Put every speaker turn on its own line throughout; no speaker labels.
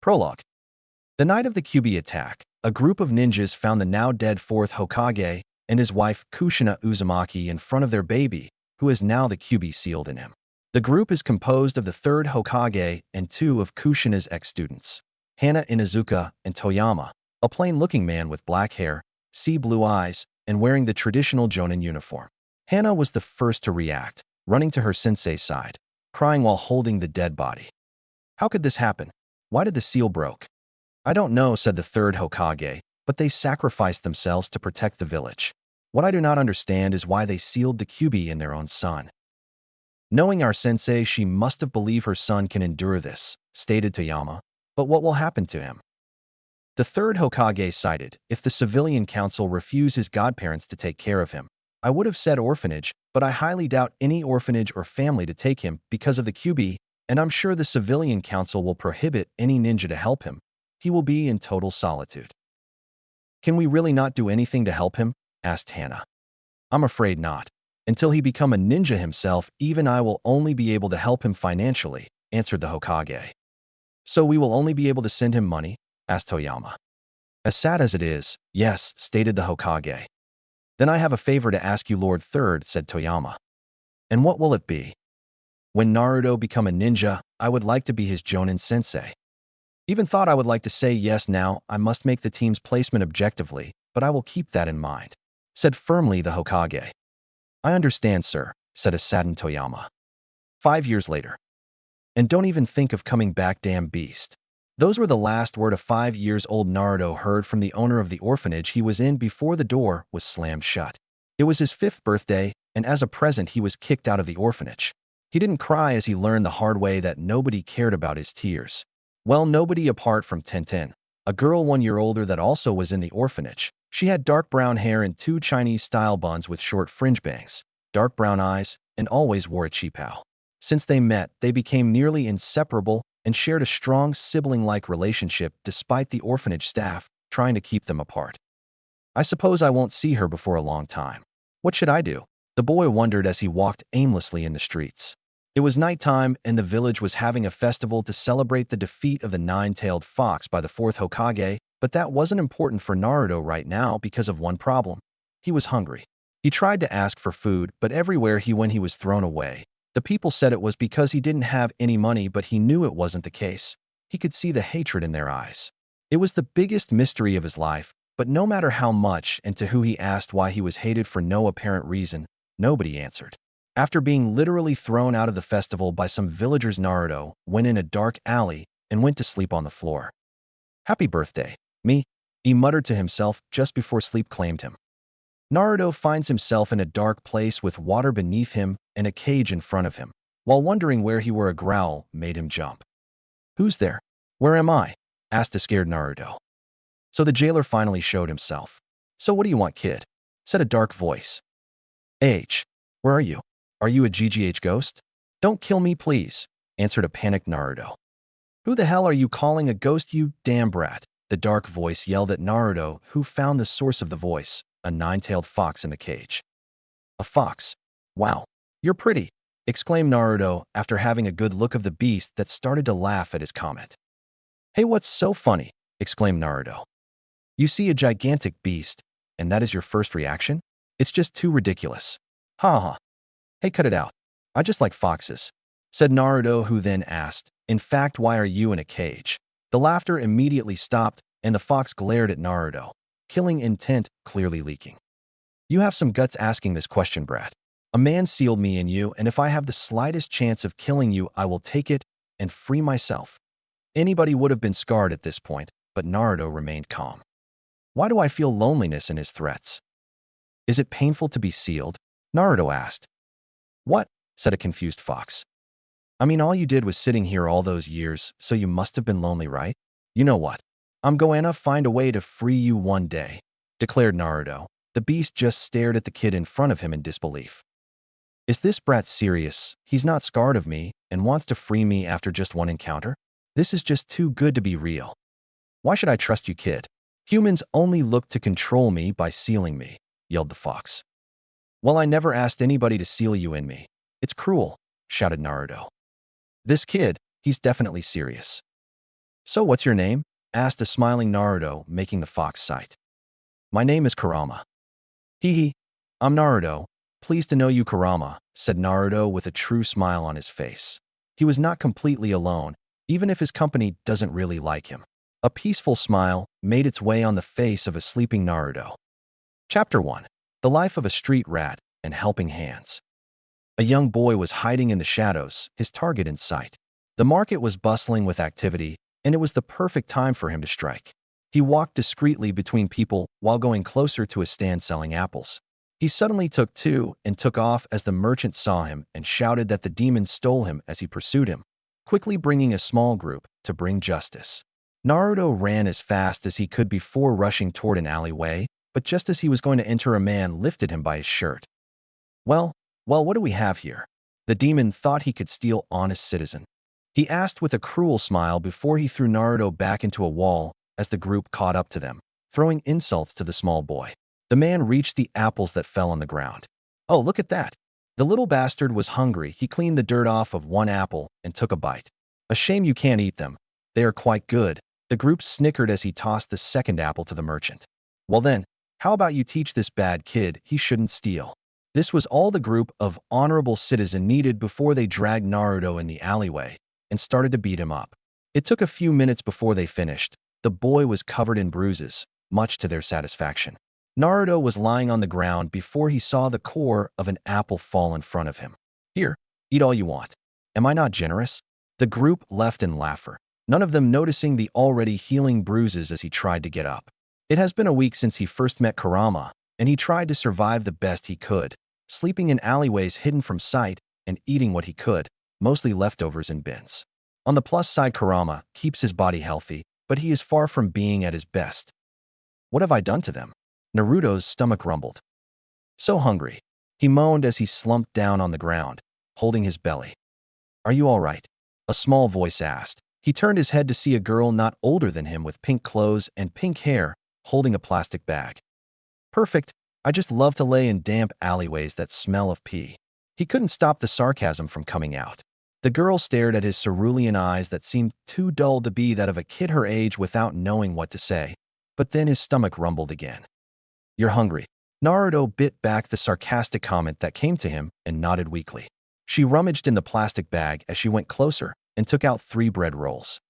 Prologue. The night of the Kyuubi attack, a group of ninjas found the now-dead fourth Hokage and his wife Kushina Uzumaki in front of their baby, who is now the Kyuubi sealed in him. The group is composed of the third Hokage and two of Kushina's ex-students, Hana Inuzuka and Toyama, a plain-looking man with black hair, sea blue eyes, and wearing the traditional Jonin uniform. Hana was the first to react, running to her sensei's side, crying while holding the dead body. How could this happen? Why did the seal broke? I don't know, said the third Hokage, but they sacrificed themselves to protect the village. What I do not understand is why they sealed the Kyuubi in their own son. Knowing our sensei, she must have believed her son can endure this, stated Toyama. But what will happen to him? The third Hokage cited, if the civilian council refuse his godparents to take care of him. I would have said orphanage, but I highly doubt any orphanage or family to take him because of the Kyuubi, and I'm sure the civilian council will prohibit any ninja to help him. He will be in total solitude. Can we really not do anything to help him? Asked Hana. I'm afraid not. Until he become a ninja himself, even I will only be able to help him financially, answered the Hokage. So we will only be able to send him money? Asked Toyama. As sad as it is, yes, stated the Hokage. Then I have a favor to ask you, Lord Third, said Toyama. And what will it be? When Naruto become a ninja, I would like to be his Jonin sensei. Even thought I would like to say yes now, I must make the team's placement objectively, but I will keep that in mind, said firmly the Hokage. I understand, sir, said a saddened Toyama. 5 years later. And don't even think of coming back, damn beast. Those were the last word a 5-year-old Naruto heard from the owner of the orphanage he was in before the door was slammed shut. It was his 5th birthday, and as a present he was kicked out of the orphanage. He didn't cry as he learned the hard way that nobody cared about his tears. Well, nobody apart from Tenten, a girl 1 year older that also was in the orphanage. She had dark brown hair and 2 Chinese-style buns with short fringe bangs, dark brown eyes, and always wore a qipao. Since they met, they became nearly inseparable and shared a strong sibling-like relationship despite the orphanage staff trying to keep them apart. I suppose I won't see her before a long time. What should I do? The boy wondered as he walked aimlessly in the streets. It was nighttime, and the village was having a festival to celebrate the defeat of the nine-tailed fox by the fourth Hokage, but that wasn't important for Naruto right now because of one problem. He was hungry. He tried to ask for food, but everywhere he went he was thrown away. The people said it was because he didn't have any money, but he knew it wasn't the case. He could see the hatred in their eyes. It was the biggest mystery of his life, but no matter how much and to who he asked why he was hated for no apparent reason, nobody answered. After being literally thrown out of the festival by some villagers, Naruto went in a dark alley and went to sleep on the floor. Happy birthday, me, he muttered to himself just before sleep claimed him. Naruto finds himself in a dark place with water beneath him and a cage in front of him. While wondering where he were, a growl made him jump. Who's there? Where am I? Asked a scared Naruto. So the jailer finally showed himself. So what do you want, kid? Said a dark voice. Where are you? Are you a GGH ghost? Don't kill me, please, answered a panicked Naruto. Who the hell are you calling a ghost, you damn brat? The dark voice yelled at Naruto, who found the source of the voice, a nine-tailed fox in the cage. A fox? Wow, you're pretty, exclaimed Naruto after having a good look of the beast that started to laugh at his comment. Hey, what's so funny? Exclaimed Naruto. You see a gigantic beast, and that is your first reaction? It's just too ridiculous. Ha ha. Hey, cut it out. I just like foxes, said Naruto, who then asked, in fact, why are you in a cage? The laughter immediately stopped, and the fox glared at Naruto, killing intent clearly leaking. You have some guts asking this question, brat. A man sealed me in you, and if I have the slightest chance of killing you, I will take it and free myself. Anybody would have been scarred at this point, but Naruto remained calm. Why do I feel loneliness in his threats? Is it painful to be sealed? Naruto asked. What? Said a confused fox. I mean, all you did was sitting here all those years, so you must have been lonely, right? You know what? I'm gonna find a way to free you one day, declared Naruto. The beast just stared at the kid in front of him in disbelief. Is this brat serious? He's not scared of me and wants to free me after just one encounter? This is just too good to be real. Why should I trust you, kid? Humans only look to control me by sealing me, yelled the fox. Well, I never asked anybody to seal you in me. It's cruel, shouted Naruto. This kid, he's definitely serious. "So what's your name?" asked a smiling Naruto, making the fox sight. "My name is Kurama." "Hee hee. I'm Naruto. Pleased to know you, Kurama," said Naruto with a true smile on his face. He was not completely alone, even if his company doesn't really like him. A peaceful smile made its way on the face of a sleeping Naruto. Chapter 1. The Life of a Street Rat and Helping Hands. A young boy was hiding in the shadows, his target in sight. The market was bustling with activity, and it was the perfect time for him to strike. He walked discreetly between people while going closer to a stand selling apples. He suddenly took two and took off as the merchant saw him and shouted that the demon stole him as he pursued him, quickly bringing a small group to bring justice. Naruto ran as fast as he could before rushing toward an alleyway, but just as he was going to enter, a man lifted him by his shirt. Well, what do we have here?" The demon thought he could steal honest citizen. He asked with a cruel smile before he threw Naruto back into a wall as the group caught up to them, throwing insults to the small boy. The man reached the apples that fell on the ground. "Oh, look at that." The little bastard was hungry. He cleaned the dirt off of one apple and took a bite. "A shame you can't eat them. They are quite good." The group snickered as he tossed the second apple to the merchant. "Well then, how about you teach this bad kid he shouldn't steal?" This was all the group of honorable citizen needed before they dragged Naruto in the alleyway and started to beat him up. It took a few minutes before they finished. The boy was covered in bruises, much to their satisfaction. Naruto was lying on the ground before he saw the core of an apple fall in front of him. "Here, eat all you want. Am I not generous?" The group left in laughter, none of them noticing the already healing bruises as he tried to get up. It has been a week since he first met Kurama, and he tried to survive the best he could, sleeping in alleyways hidden from sight and eating what he could, mostly leftovers in bins. On the plus side, Kurama keeps his body healthy, but he is far from being at his best. "What have I done to them?" Naruto's stomach rumbled. "So hungry," he moaned as he slumped down on the ground, holding his belly. "Are you all right?" a small voice asked. He turned his head to see a girl not older than him with pink clothes and pink hair, holding a plastic bag. "Perfect. I just love to lay in damp alleyways that smell of pee." He couldn't stop the sarcasm from coming out. The girl stared at his cerulean eyes that seemed too dull to be that of a kid her age without knowing what to say. But then his stomach rumbled again. "You're hungry." Naruto bit back the sarcastic comment that came to him and nodded weakly. She rummaged in the plastic bag as she went closer and took out 3 bread rolls.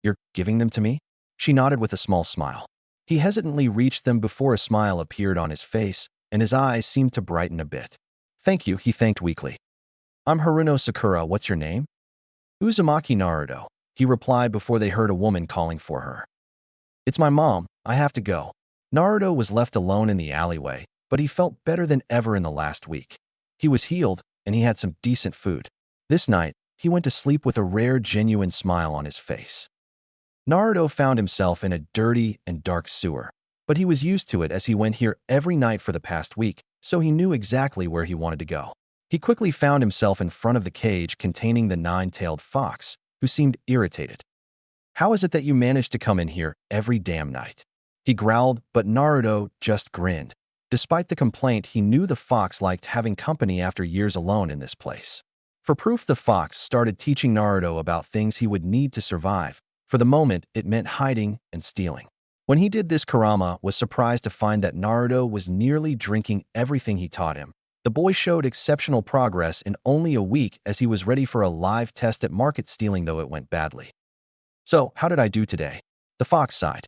"You're giving them to me?" She nodded with a small smile. He hesitantly reached them before a smile appeared on his face, and his eyes seemed to brighten a bit. "Thank you," he thanked weakly. "I'm Haruno Sakura. What's your name?" "Uzumaki Naruto," he replied before they heard a woman calling for her. "It's my mom. I have to go." Naruto was left alone in the alleyway, but he felt better than ever in the last week. He was healed, and he had some decent food. This night, he went to sleep with a rare, genuine smile on his face. Naruto found himself in a dirty and dark sewer, but he was used to it as he went here every night for the past week, so he knew exactly where he wanted to go. He quickly found himself in front of the cage containing the 9-tailed fox, who seemed irritated. "How is it that you manage to come in here every damn night?" he growled, but Naruto just grinned. Despite the complaint, he knew the fox liked having company after years alone in this place. For proof, the fox started teaching Naruto about things he would need to survive. For the moment, it meant hiding and stealing. When he did this, Kurama was surprised to find that Naruto was nearly drinking everything he taught him. The boy showed exceptional progress in only a week as he was ready for a live test at market stealing, though it went badly. "So, how did I do today?" The fox sighed.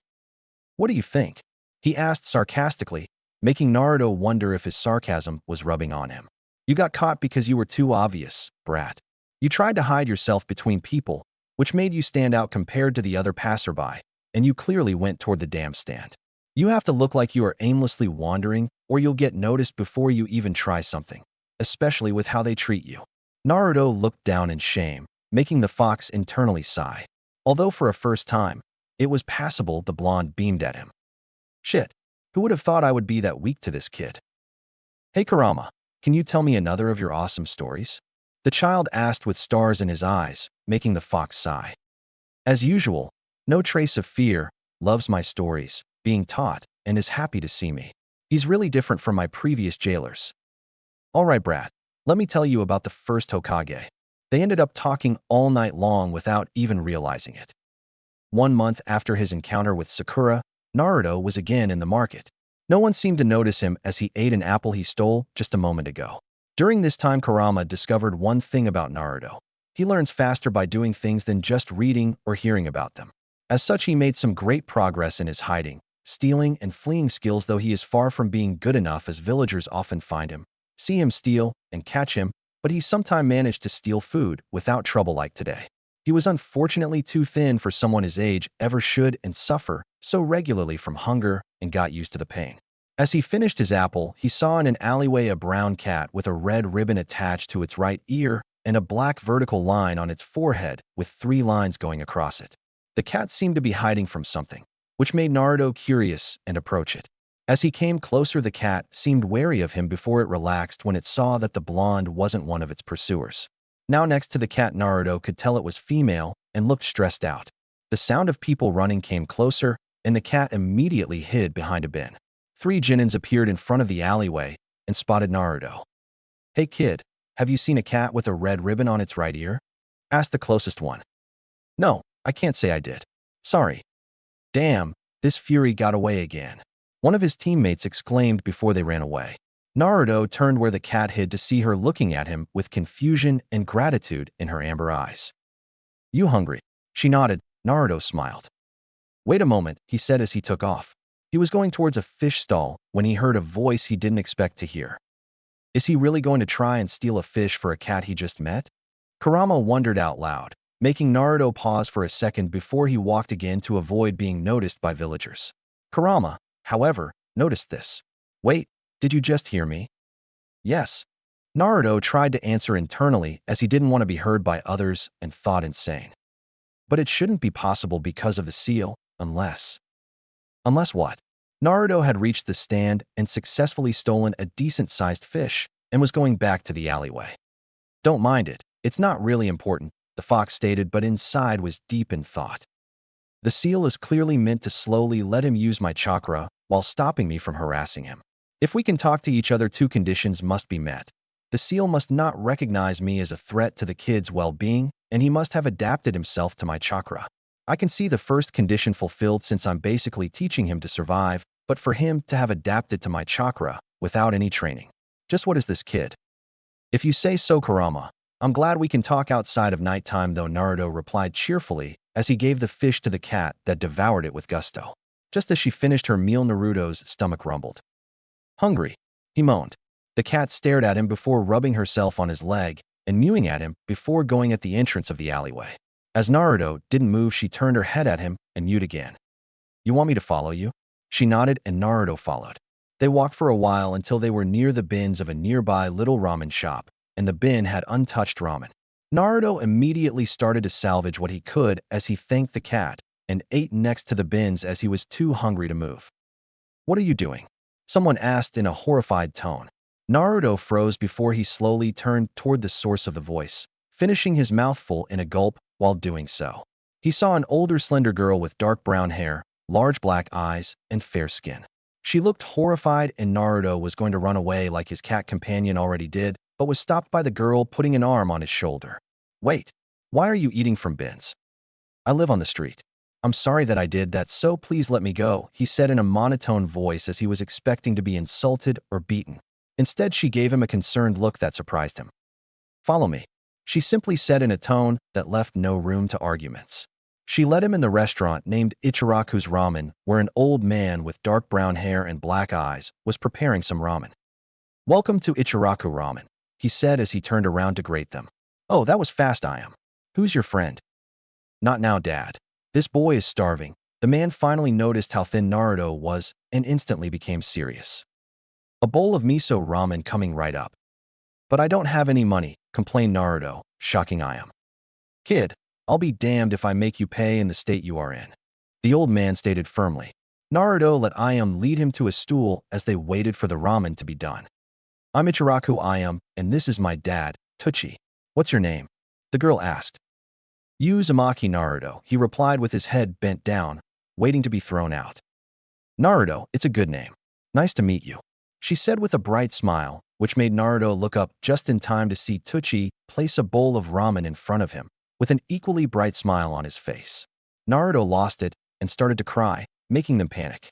"What do you think?" he asked sarcastically, making Naruto wonder if his sarcasm was rubbing on him. "You got caught because you were too obvious, brat. You tried to hide yourself between people, which made you stand out compared to the other passerby, and you clearly went toward the damn stand. You have to look like you are aimlessly wandering, or you'll get noticed before you even try something, especially with how they treat you." Naruto looked down in shame, making the fox internally sigh. Although for a first time, it was passable, the blonde beamed at him. "Shit, who would have thought I would be that weak to this kid?" "Hey Kurama, can you tell me another of your awesome stories?" the child asked with stars in his eyes, making the fox sigh. As usual, no trace of fear, loves my stories, being taught, and is happy to see me. He's really different from my previous jailers. "All right, brat, let me tell you about the first Hokage." They ended up talking all night long without even realizing it. 1 month after his encounter with Sakura, Naruto was again in the market. No one seemed to notice him as he ate an apple he stole just a moment ago. During this time, Kurama discovered one thing about Naruto. He learns faster by doing things than just reading or hearing about them. As such, he made some great progress in his hiding, stealing, and fleeing skills, though he is far from being good enough, as villagers often find him, see him steal, and catch him, but he sometimes managed to steal food without trouble like today. He was unfortunately too thin for someone his age ever should and suffer so regularly from hunger and got used to the pain. As he finished his apple, he saw in an alleyway a brown cat with a red ribbon attached to its right ear and a black vertical line on its forehead with 3 lines going across it. The cat seemed to be hiding from something, which made Naruto curious and approach it. As he came closer, the cat seemed wary of him before it relaxed when it saw that the blonde wasn't one of its pursuers. Now next to the cat, Naruto could tell it was female and looked stressed out. The sound of people running came closer, and the cat immediately hid behind a bin. 3 Genins appeared in front of the alleyway and spotted Naruto. "Hey kid, have you seen a cat with a red ribbon on its right ear?" asked the closest one. "No, I can't say I did. Sorry." "Damn, this fury got away again," one of his teammates exclaimed before they ran away. Naruto turned where the cat hid to see her looking at him with confusion and gratitude in her amber eyes. "You hungry?" She nodded. Naruto smiled. "Wait a moment," he said as he took off. He was going towards a fish stall when he heard a voice he didn't expect to hear. Is he really going to try and steal a fish for a cat he just met? Kurama wondered out loud, making Naruto pause for a second before he walked again to avoid being noticed by villagers. Kurama, however, noticed this. "Wait, did you just hear me?" "Yes." Naruto tried to answer internally as he didn't want to be heard by others and thought insane. But it shouldn't be possible because of the seal, unless... Unless what? Naruto had reached the stand and successfully stolen a decent-sized fish and was going back to the alleyway. "Don't mind it, it's not really important," the fox stated, but inside was deep in thought. "The seal is clearly meant to slowly let him use my chakra while stopping me from harassing him. If we can talk to each other, 2 conditions must be met. The seal must not recognize me as a threat to the kid's well-being, and he must have adapted himself to my chakra. I can see the first condition fulfilled since I'm basically teaching him to survive, but for him to have adapted to my chakra without any training. Just what is this kid?" "If you say so, Kurama. I'm glad we can talk outside of nighttime though," Naruto replied cheerfully as he gave the fish to the cat that devoured it with gusto. Just as she finished her meal, Naruto's stomach rumbled. "Hungry," he moaned. The cat stared at him before rubbing herself on his leg and mewing at him before going at the entrance of the alleyway. As Naruto didn't move, she turned her head at him and mewed again. "You want me to follow you?" She nodded and Naruto followed. They walked for a while until they were near the bins of a nearby little ramen shop, and the bin had untouched ramen. Naruto immediately started to salvage what he could as he thanked the cat and ate next to the bins as he was too hungry to move. "What are you doing?" someone asked in a horrified tone. Naruto froze before he slowly turned toward the source of the voice, finishing his mouthful in a gulp while doing so. He saw an older slender girl with dark brown hair, large black eyes, and fair skin. She looked horrified and Naruto was going to run away like his cat companion already did, but was stopped by the girl putting an arm on his shoulder. "Wait, why are you eating from bins? I live on the street. I'm sorry that I did that, so please let me go," he said in a monotone voice as he was expecting to be insulted or beaten. Instead, she gave him a concerned look that surprised him. "Follow me," she simply said in a tone that left no room to arguments. She led him in the restaurant named Ichiraku's Ramen, where an old man with dark brown hair and black eyes was preparing some ramen. "Welcome to Ichiraku Ramen," he said as he turned around to grate them. "Oh, that was fast, I am. Who's your friend?" "Not now, Dad. This boy is starving." The man finally noticed how thin Naruto was and instantly became serious. "A bowl of miso ramen coming right up." "But I don't have any money," complained Naruto, shocking Ayam. "Kid, I'll be damned if I make you pay in the state you are in," the old man stated firmly. Naruto let Ayam lead him to a stool as they waited for the ramen to be done. "I'm Ichiraku Ayam, and this is my dad, Tuchi. What's your name?" the girl asked. "Uzumaki Naruto," he replied with his head bent down, waiting to be thrown out. "Naruto, it's a good name. Nice to meet you," she said with a bright smile, which made Naruto look up just in time to see Tuchi place a bowl of ramen in front of him, with an equally bright smile on his face. Naruto lost it and started to cry, making them panic.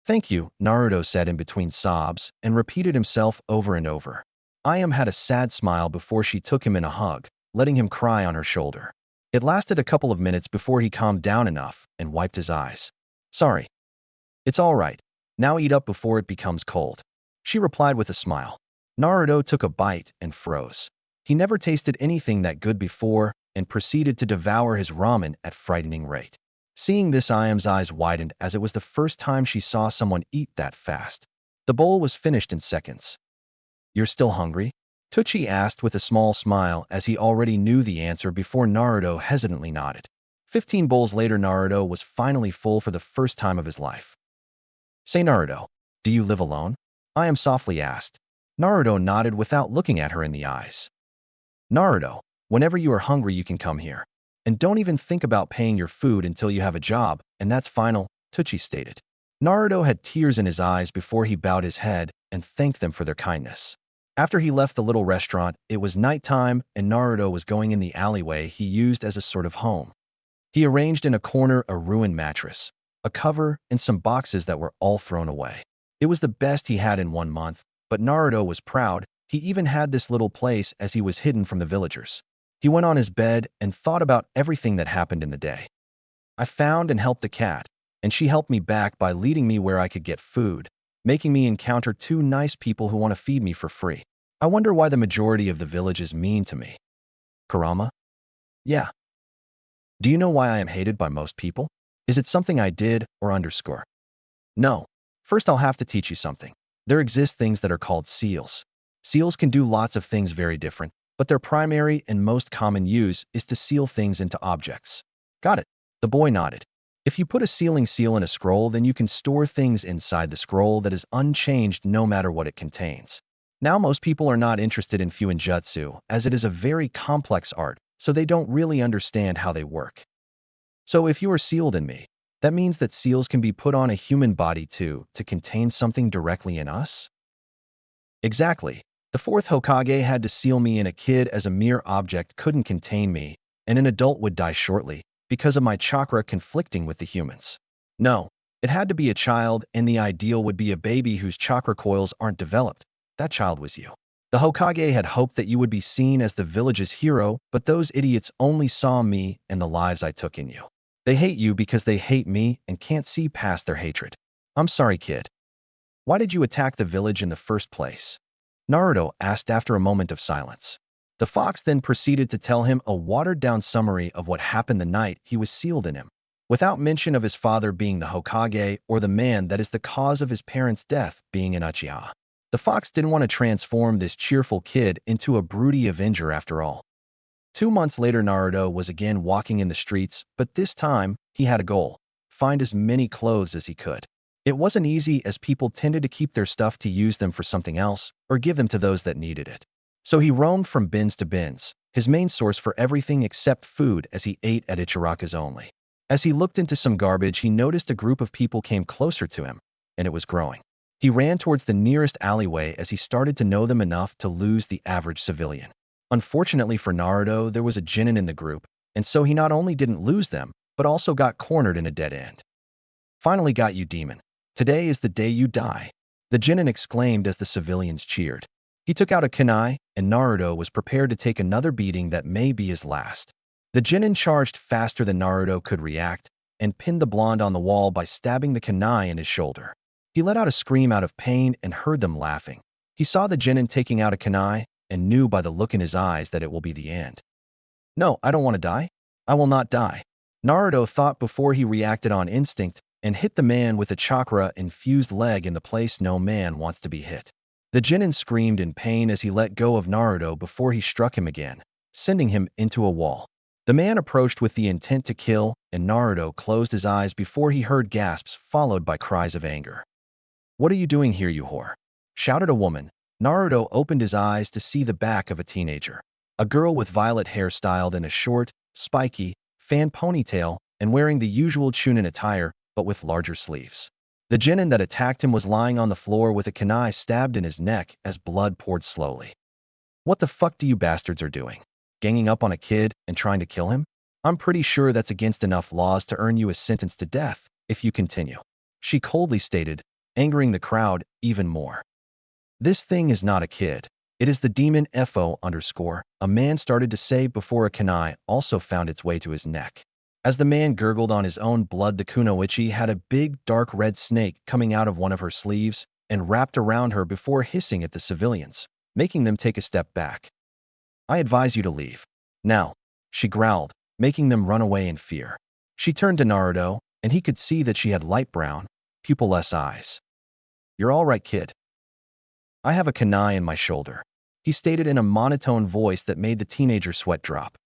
"Thank you," Naruto said in between sobs and repeated himself over and over. Ayam had a sad smile before she took him in a hug, letting him cry on her shoulder. It lasted a couple of minutes before he calmed down enough and wiped his eyes. "Sorry. It's all right. Now eat up before it becomes cold," she replied with a smile. Naruto took a bite and froze. He never tasted anything that good before and proceeded to devour his ramen at frightening rate. Seeing this, Ayam's eyes widened as it was the first time she saw someone eat that fast. The bowl was finished in seconds. "You're still hungry?" Tucci asked with a small smile as he already knew the answer before Naruto hesitantly nodded. 15 bowls later, Naruto was finally full for the first time of his life. "Say, Naruto, do you live alone?" Ayam softly asked. Naruto nodded without looking at her in the eyes. "Naruto, whenever you are hungry you can come here. And don't even think about paying your food until you have a job, and that's final," Tucci stated. Naruto had tears in his eyes before he bowed his head and thanked them for their kindness. After he left the little restaurant, it was nighttime and Naruto was going in the alleyway he used as a sort of home. He arranged in a corner a ruined mattress, a cover, and some boxes that were all thrown away. It was the best he had in 1 month, but Naruto was proud. He even had this little place as he was hidden from the villagers. He went on his bed and thought about everything that happened in the day. "I found and helped the cat, and she helped me back by leading me where I could get food, making me encounter 2 nice people who want to feed me for free. I wonder why the majority of the village is mean to me." "Kurama? Yeah. Do you know why I am hated by most people? Is it something I did or underscore?" "No. First I'll have to teach you something. There exist things that are called seals. Seals can do lots of things very different, but their primary and most common use is to seal things into objects." "Got it." The boy nodded. If you put a sealing seal in a scroll, then you can store things inside the scroll that is unchanged no matter what it contains. Now most people are not interested in fuinjutsu, as it is a very complex art, so they don't really understand how they work. So if you are sealed in me, that means that seals can be put on a human body too, to contain something directly in us? Exactly. The fourth Hokage had to seal me in a kid, as a mere object couldn't contain me, and an adult would die shortly because of my chakra conflicting with the humans. No, it had to be a child, and the ideal would be a baby whose chakra coils aren't developed. That child was you. The Hokage had hoped that you would be seen as the village's hero, but those idiots only saw me and the lives I took in you. They hate you because they hate me and can't see past their hatred. I'm sorry, kid. Why did you attack the village in the first place?" Naruto asked after a moment of silence. The fox then proceeded to tell him a watered-down summary of what happened the night he was sealed in him, without mention of his father being the Hokage or the man that is the cause of his parents' death being an Uchiha. The fox didn't want to transform this cheerful kid into a broody avenger after all. 2 months later, Naruto was again walking in the streets, but this time he had a goal: find as many clothes as he could. It wasn't easy, as people tended to keep their stuff to use them for something else or give them to those that needed it. So he roamed from bins to bins, his main source for everything except food, as he ate at Ichiraku's only. As he looked into some garbage, he noticed a group of people came closer to him, and it was growing. He ran towards the nearest alleyway as he started to know them enough to lose the average civilian. Unfortunately for Naruto, there was a genin in the group, and so he not only didn't lose them, but also got cornered in a dead end. "Finally got you, demon. Today is the day you die," the genin exclaimed as the civilians cheered. He took out a kunai, and Naruto was prepared to take another beating that may be his last. The genin charged faster than Naruto could react and pinned the blonde on the wall by stabbing the kunai in his shoulder. He let out a scream out of pain and heard them laughing. He saw the genin taking out a kunai and knew by the look in his eyes that it will be the end. "No, I don't want to die. I will not die," Naruto thought before he reacted on instinct and hit the man with a chakra-infused leg in the place no man wants to be hit. The genin screamed in pain as he let go of Naruto before he struck him again, sending him into a wall. The man approached with the intent to kill, and Naruto closed his eyes before he heard gasps followed by cries of anger. "What are you doing here, you whore?" shouted a woman. Naruto opened his eyes to see the back of a teenager, a girl with violet hair styled in a short, spiky, fan ponytail and wearing the usual chunin attire, but with larger sleeves. The genin that attacked him was lying on the floor with a kunai stabbed in his neck as blood poured slowly. "What the fuck do you bastards are doing? Ganging up on a kid and trying to kill him?" I'm pretty sure that's against enough laws to earn you a sentence to death if you continue," she coldly stated, angering the crowd even more. "This thing is not a kid. It is the demon FO underscore," a man started to say before a kunai also found its way to his neck. As the man gurgled on his own blood, the kunoichi had a big dark red snake coming out of one of her sleeves and wrapped around her before hissing at the civilians, making them take a step back. "I advise you to leave now," she growled, making them run away in fear. She turned to Naruto, and he could see that she had light brown, pupil-less eyes. "You're all right, kid. I have a kunai in my shoulder," he stated in a monotone voice that made the teenager sweat drop.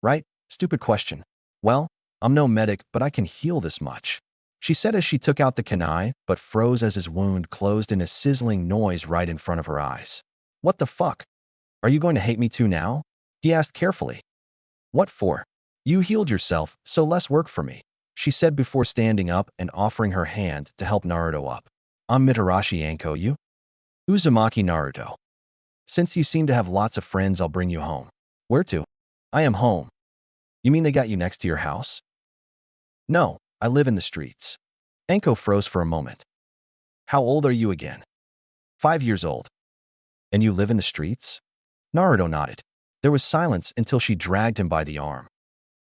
"Right? Stupid question. Well, I'm no medic, but I can heal this much," she said as she took out the kunai, but froze as his wound closed in a sizzling noise right in front of her eyes. "What the fuck? Are you going to hate me too now?" he asked carefully. "What for? You healed yourself, so less work for me," she said before standing up and offering her hand to help Naruto up. "I'm Mitarashi Anko, you? Uzumaki Naruto. Since you seem to have lots of friends, I'll bring you home." "Where to?" "I am home." "You mean they got you next to your house?" "No, I live in the streets." Anko froze for a moment. "How old are you again?" 5 years old. "And you live in the streets?" Naruto nodded. There was silence until she dragged him by the arm.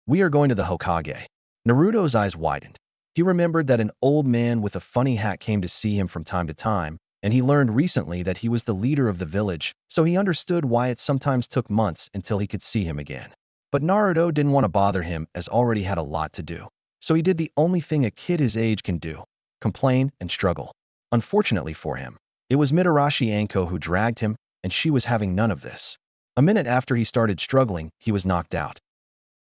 "We are going to the Hokage." Naruto's eyes widened. He remembered that an old man with a funny hat came to see him from time to time, and he learned recently that he was the leader of the village, so he understood why it sometimes took months until he could see him again. But Naruto didn't want to bother him as already had a lot to do. So he did the only thing a kid his age can do: complain and struggle. Unfortunately for him, it was Mitarashi Anko who dragged him, and she was having none of this. A minute after he started struggling, he was knocked out.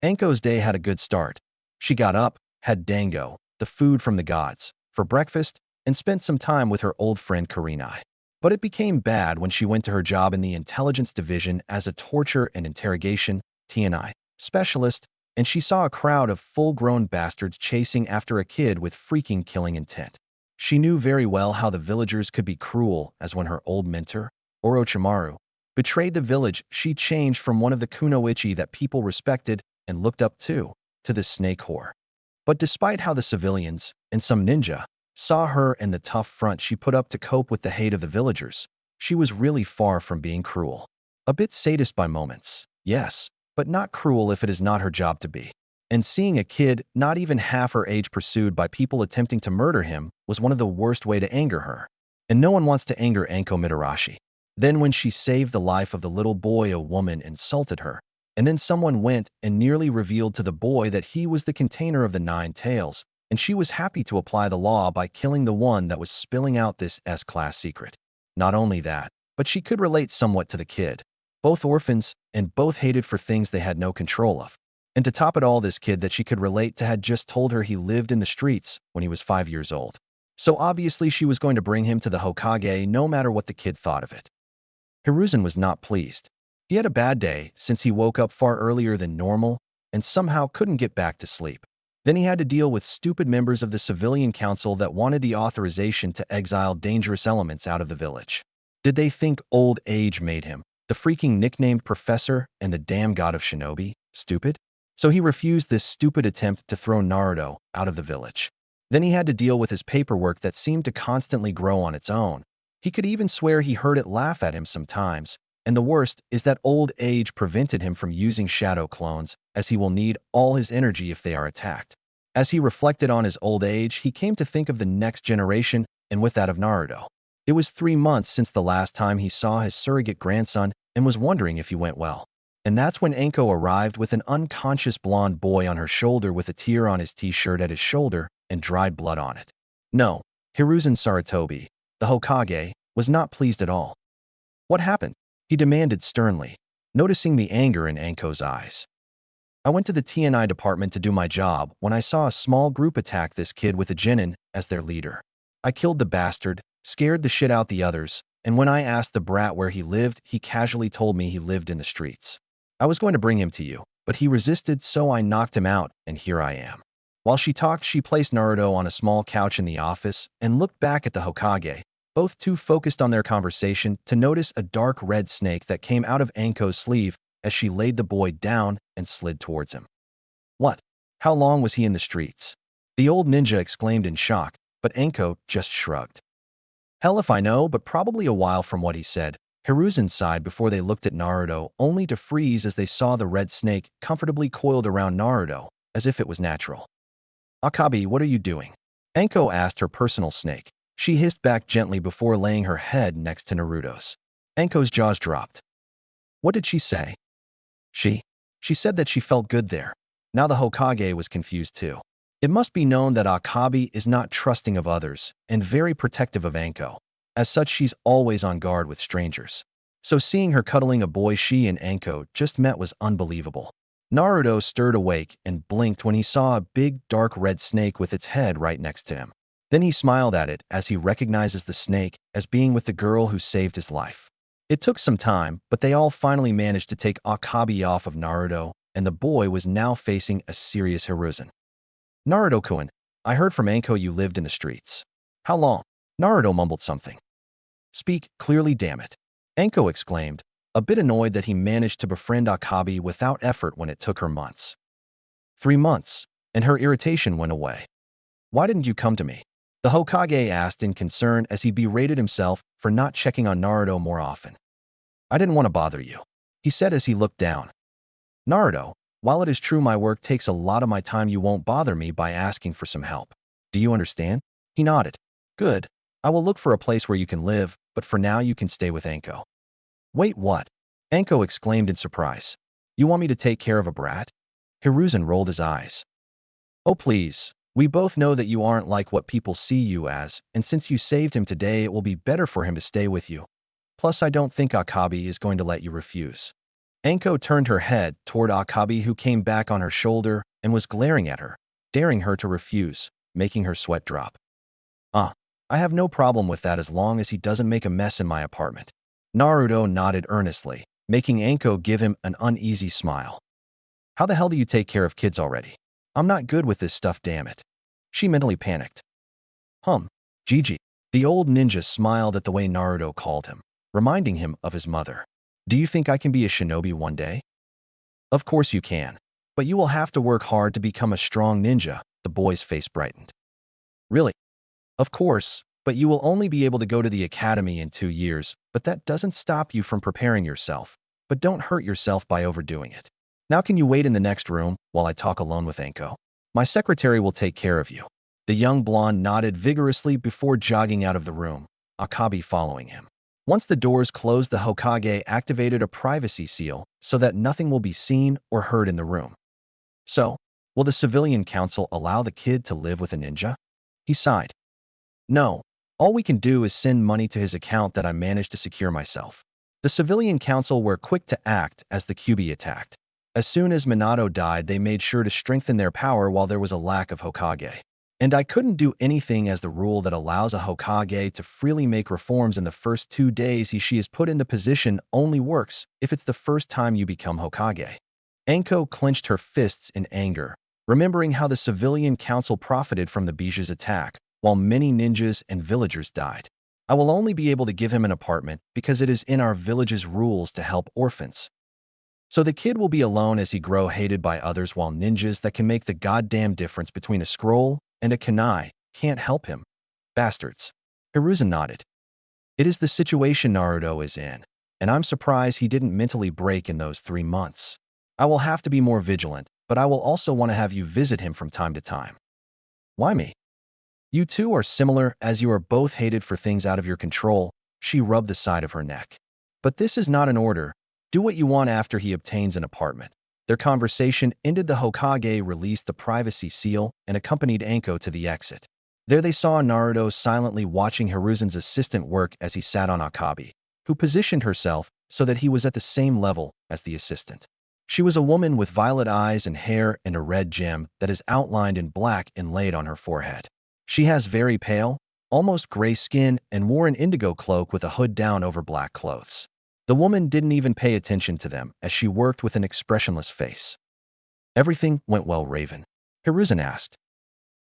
Anko's day had a good start. She got up, had dango, the food from the gods, for breakfast, and spent some time with her old friend Kurinai. But it became bad when she went to her job in the intelligence division as a torture and interrogation (TNI) specialist, and she saw a crowd of full-grown bastards chasing after a kid with freaking killing intent. She knew very well how the villagers could be cruel, as when her old mentor, Orochimaru, betrayed the village, she changed from one of the kunoichi that people respected and looked up to this snake whore. But despite how the civilians, and some ninja, saw her and the tough front she put up to cope with the hate of the villagers, she was really far from being cruel. A bit sadist by moments, yes, but not cruel if it is not her job to be. And seeing a kid, not even half her age, pursued by people attempting to murder him was one of the worst way to anger her. And no one wants to anger Anko Mitarashi. Then when she saved the life of the little boy, a woman insulted her. And then someone went and nearly revealed to the boy that he was the container of the 9 tails, and she was happy to apply the law by killing the one that was spilling out this S-class secret. Not only that, but she could relate somewhat to the kid. Both orphans, and both hated for things they had no control of. And to top it all, this kid that she could relate to had just told her he lived in the streets when he was 5 years old. So obviously she was going to bring him to the Hokage no matter what the kid thought of it. Hiruzen was not pleased. He had a bad day since he woke up far earlier than normal and somehow couldn't get back to sleep. Then he had to deal with stupid members of the civilian council that wanted the authorization to exile dangerous elements out of the village. Did they think old age made him, the freaking nicknamed professor and the damn god of shinobi, stupid? So he refused this stupid attempt to throw Naruto out of the village. Then he had to deal with his paperwork that seemed to constantly grow on its own. He could even swear he heard it laugh at him sometimes. And the worst is that old age prevented him from using shadow clones, as he will need all his energy if they are attacked. As he reflected on his old age, he came to think of the next generation, and with that of Naruto. It was 3 months since the last time he saw his surrogate grandson and was wondering if he went well. And that's when Anko arrived with an unconscious blonde boy on her shoulder with a tear on his t-shirt at his shoulder and dried blood on it. No, Hiruzen Sarutobi, the Hokage, was not pleased at all. "What happened?" he demanded sternly, noticing the anger in Anko's eyes. "I went to the TNI department to do my job when I saw a small group attack this kid with a genin as their leader. I killed the bastard, scared the shit out the others, and when I asked the brat where he lived, he casually told me he lived in the streets. I was going to bring him to you, but he resisted, so I knocked him out, and here I am." While she talked, she placed Naruto on a small couch in the office and looked back at the Hokage, both too focused on their conversation to notice a dark red snake that came out of Anko's sleeve as she laid the boy down and slid towards him. What? How long was he in the streets? The old ninja exclaimed in shock, but Anko just shrugged. Hell if I know, but probably a while from what he said. Hiruzen sighed before they looked at Naruto, only to freeze as they saw the red snake comfortably coiled around Naruto, as if it was natural. Akabi, what are you doing? Anko asked her personal snake. She hissed back gently before laying her head next to Naruto's. Anko's jaws dropped. What did she say? She said that she felt good there. Now the Hokage was confused too. It must be known that Akabi is not trusting of others and very protective of Anko. As such, she's always on guard with strangers. So seeing her cuddling a boy she and Anko just met was unbelievable. Naruto stirred awake and blinked when he saw a big dark red snake with its head right next to him. Then he smiled at it as he recognizes the snake as being with the girl who saved his life. It took some time, but they all finally managed to take Akabi off of Naruto, and the boy was now facing a serious Hiruzen. Naruto-kun, I heard from Anko you lived in the streets. How long? Naruto mumbled something. Speak clearly, damn it. Anko exclaimed, a bit annoyed that he managed to befriend Akabi without effort when it took her months. 3 months, and her irritation went away. Why didn't you come to me? The Hokage asked in concern as he berated himself for not checking on Naruto more often. I didn't want to bother you, he said as he looked down. Naruto, while it is true my work takes a lot of my time, you won't bother me by asking for some help. Do you understand? He nodded. Good. I will look for a place where you can live, but for now you can stay with Anko. Wait, what? Anko exclaimed in surprise. You want me to take care of a brat? Hiruzen rolled his eyes. Oh please. We both know that you aren't like what people see you as, and since you saved him today, it will be better for him to stay with you. Plus, I don't think Akabi is going to let you refuse. Anko turned her head toward Akabi, who came back on her shoulder and was glaring at her, daring her to refuse, making her sweat drop. I have no problem with that as long as he doesn't make a mess in my apartment. Naruto nodded earnestly, making Anko give him an uneasy smile. How the hell do you take care of kids already? I'm not good with this stuff, damn it. She mentally panicked. Gigi. The old ninja smiled at the way Naruto called him, reminding him of his mother. Do you think I can be a shinobi one day? Of course you can, but you will have to work hard to become a strong ninja. The boy's face brightened. Really? Of course, but you will only be able to go to the academy in 2 years, but that doesn't stop you from preparing yourself. But don't hurt yourself by overdoing it. Now can you wait in the next room while I talk alone with Anko? My secretary will take care of you. The young blonde nodded vigorously before jogging out of the room, Akabi following him. Once the doors closed, the Hokage activated a privacy seal so that nothing will be seen or heard in the room. So, will the civilian council allow the kid to live with a ninja? He sighed. No, all we can do is send money to his account that I managed to secure myself. The civilian council were quick to act as the Kyuubi attacked. As soon as Minato died, they made sure to strengthen their power while there was a lack of Hokage. And I couldn't do anything as the rule that allows a Hokage to freely make reforms in the first 2 days she is put in the position only works if it's the first time you become Hokage. Anko clenched her fists in anger, remembering how the civilian council profited from the Biju's attack, while many ninjas and villagers died. I will only be able to give him an apartment because it is in our village's rules to help orphans. So the kid will be alone as he grow hated by others while ninjas that can make the goddamn difference between a scroll and a kunai can't help him. Bastards. Hiruzen nodded. It is the situation Naruto is in, and I'm surprised he didn't mentally break in those 3 months. I will have to be more vigilant, but I will also want to have you visit him from time to time. Why me? You two are similar as you are both hated for things out of your control. She rubbed the side of her neck. But this is not an order. Do what you want after he obtains an apartment. Their conversation ended. The Hokage released the privacy seal and accompanied Anko to the exit. There they saw Naruto silently watching Hiruzen's assistant work as he sat on Akabi, who positioned herself so that he was at the same level as the assistant. She was a woman with violet eyes and hair and a red gem that is outlined in black inlaid on her forehead. She has very pale, almost gray skin and wore an indigo cloak with a hood down over black clothes. The woman didn't even pay attention to them as she worked with an expressionless face. Everything went well, Raven? Hiruzen asked.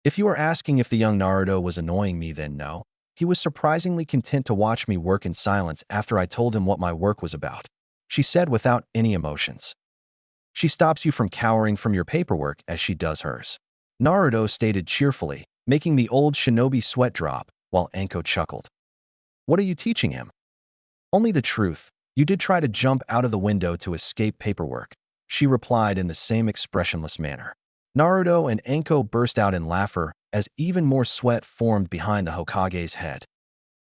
If you are asking if the young Naruto was annoying me, then no. He was surprisingly content to watch me work in silence after I told him what my work was about, she said without any emotions. She stops you from cowering from your paperwork as she does hers. Naruto stated cheerfully, making the old shinobi sweat drop, while Anko chuckled. What are you teaching him? Only the truth. You did try to jump out of the window to escape paperwork, she replied in the same expressionless manner. Naruto and Anko burst out in laughter as even more sweat formed behind the Hokage's head.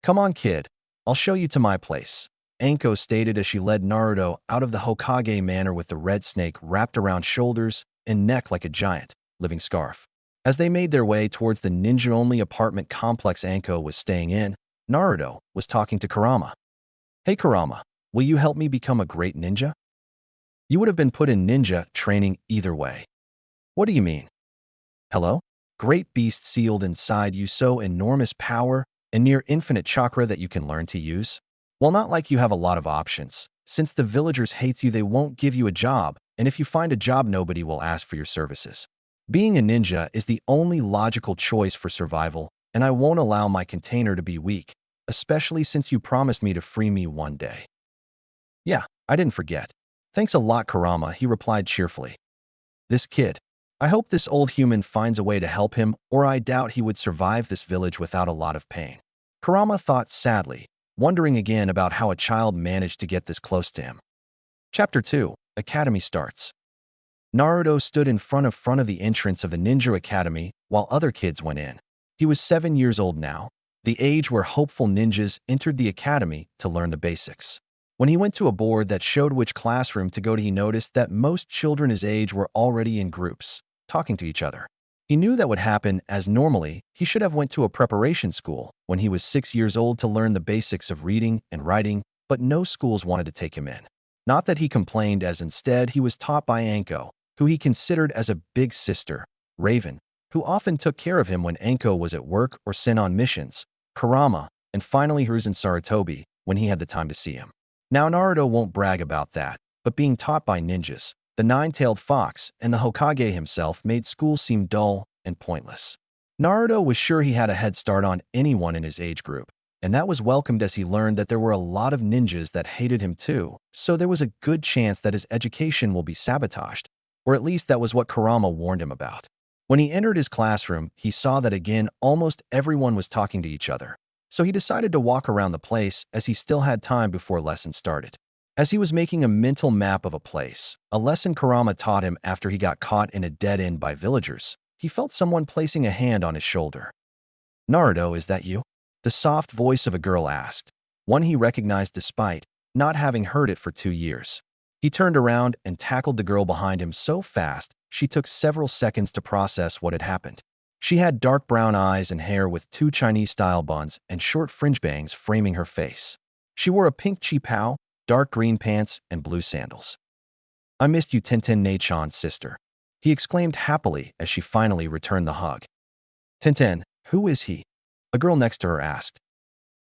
Come on, kid. I'll show you to my place, Anko stated as she led Naruto out of the Hokage manor with the red snake wrapped around shoulders and neck like a giant, living scarf. As they made their way towards the ninja-only apartment complex Anko was staying in, Naruto was talking to Kurama. Hey Kurama, will you help me become a great ninja? You would have been put in ninja training either way. What do you mean? Hello? Great beast sealed inside you so enormous power and near infinite chakra that you can learn to use? Well, not like you have a lot of options. Since the villagers hate you, they won't give you a job, and if you find a job, nobody will ask for your services. Being a ninja is the only logical choice for survival, and I won't allow my container to be weak, especially since you promised me to free me one day. Yeah, I didn't forget. Thanks a lot, Kurama, he replied cheerfully. This kid. I hope this old human finds a way to help him, or I doubt he would survive this village without a lot of pain. Kurama thought sadly, wondering again about how a child managed to get this close to him. Chapter 2. Academy starts. Naruto stood in front of the entrance of the Ninja Academy while other kids went in. He was 7 years old now, the age where hopeful ninjas entered the academy to learn the basics. When he went to a board that showed which classroom to go to, he noticed that most children his age were already in groups, talking to each other. He knew that would happen, as normally he should have went to a preparation school when he was 6 years old to learn the basics of reading and writing, but no schools wanted to take him in. Not that he complained, as instead he was taught by Anko, who he considered as a big sister, Raven, who often took care of him when Anko was at work or sent on missions, Kurama, and finally Hiruzen Sarutobi when he had the time to see him. Now Naruto won't brag about that, but being taught by ninjas, the nine-tailed fox, and the Hokage himself made school seem dull and pointless. Naruto was sure he had a head start on anyone in his age group, and that was welcomed as he learned that there were a lot of ninjas that hated him too, so there was a good chance that his education will be sabotaged, or at least that was what Kurama warned him about. When he entered his classroom, he saw that again almost everyone was talking to each other, so he decided to walk around the place as he still had time before lesson started. As he was making a mental map of a place, a lesson Kurama taught him after he got caught in a dead end by villagers, he felt someone placing a hand on his shoulder. Naruto, is that you? The soft voice of a girl asked, one he recognized despite not having heard it for 2 years. He turned around and tackled the girl behind him so fast, she took several seconds to process what had happened. She had dark brown eyes and hair with 2 Chinese-style buns and short fringe bangs framing her face. She wore a pink qipao, dark green pants, and blue sandals. I missed you, Tenten Nei-chan's sister, he exclaimed happily as she finally returned the hug. Tenten, who is he? A girl next to her asked.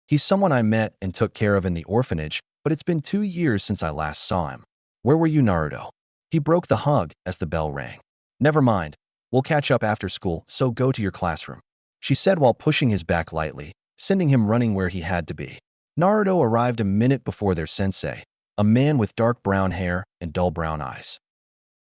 He's someone I met and took care of in the orphanage, but it's been 2 years since I last saw him. Where were you, Naruto? He broke the hug as the bell rang. Never mind. We'll catch up after school, so go to your classroom, she said while pushing his back lightly, sending him running where he had to be. Naruto arrived a minute before their sensei, a man with dark brown hair and dull brown eyes.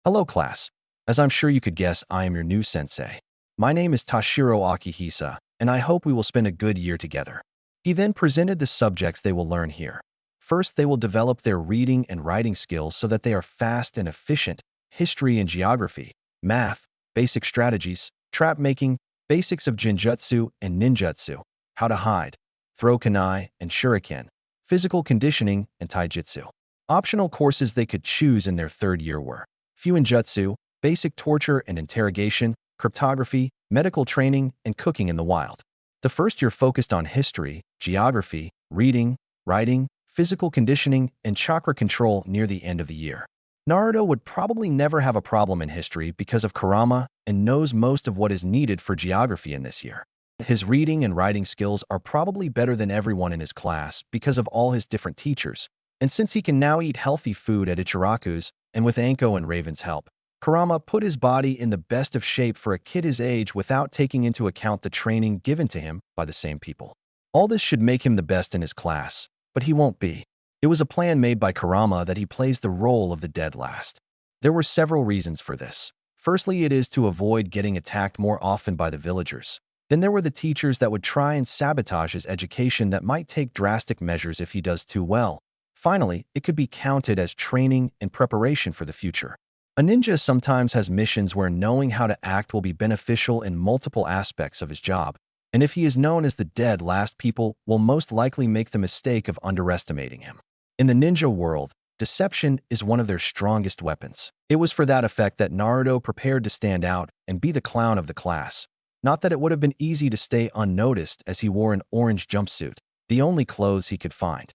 Hello, class. As I'm sure you could guess, I am your new sensei. My name is Tashiro Akihisa, and I hope we will spend a good year together. He then presented the subjects they will learn here. First, they will develop their reading and writing skills so that they are fast and efficient, history and geography, math, basic strategies, trap making, basics of genjutsu and ninjutsu, how to hide, throw kunai and shuriken, physical conditioning and taijutsu. Optional courses they could choose in their 3rd year were fuinjutsu, basic torture and interrogation, cryptography, medical training, and cooking in the wild. The 1st year focused on history, geography, reading, writing, physical conditioning, and chakra control near the end of the year. Naruto would probably never have a problem in history because of Kurama and knows most of what is needed for geography in this year. His reading and writing skills are probably better than everyone in his class because of all his different teachers, and since he can now eat healthy food at Ichiraku's and with Anko and Raven's help, Kurama put his body in the best of shape for a kid his age without taking into account the training given to him by the same people. All this should make him the best in his class, but he won't be. It was a plan made by Kurama that he plays the role of the dead last. There were several reasons for this. Firstly, it is to avoid getting attacked more often by the villagers. Then there were the teachers that would try and sabotage his education that might take drastic measures if he does too well. Finally, it could be counted as training and preparation for the future. A ninja sometimes has missions where knowing how to act will be beneficial in multiple aspects of his job, and if he is known as the dead last, people will most likely make the mistake of underestimating him. In the ninja world, deception is one of their strongest weapons. It was for that effect that Naruto prepared to stand out and be the clown of the class. Not that it would have been easy to stay unnoticed, as he wore an orange jumpsuit, the only clothes he could find.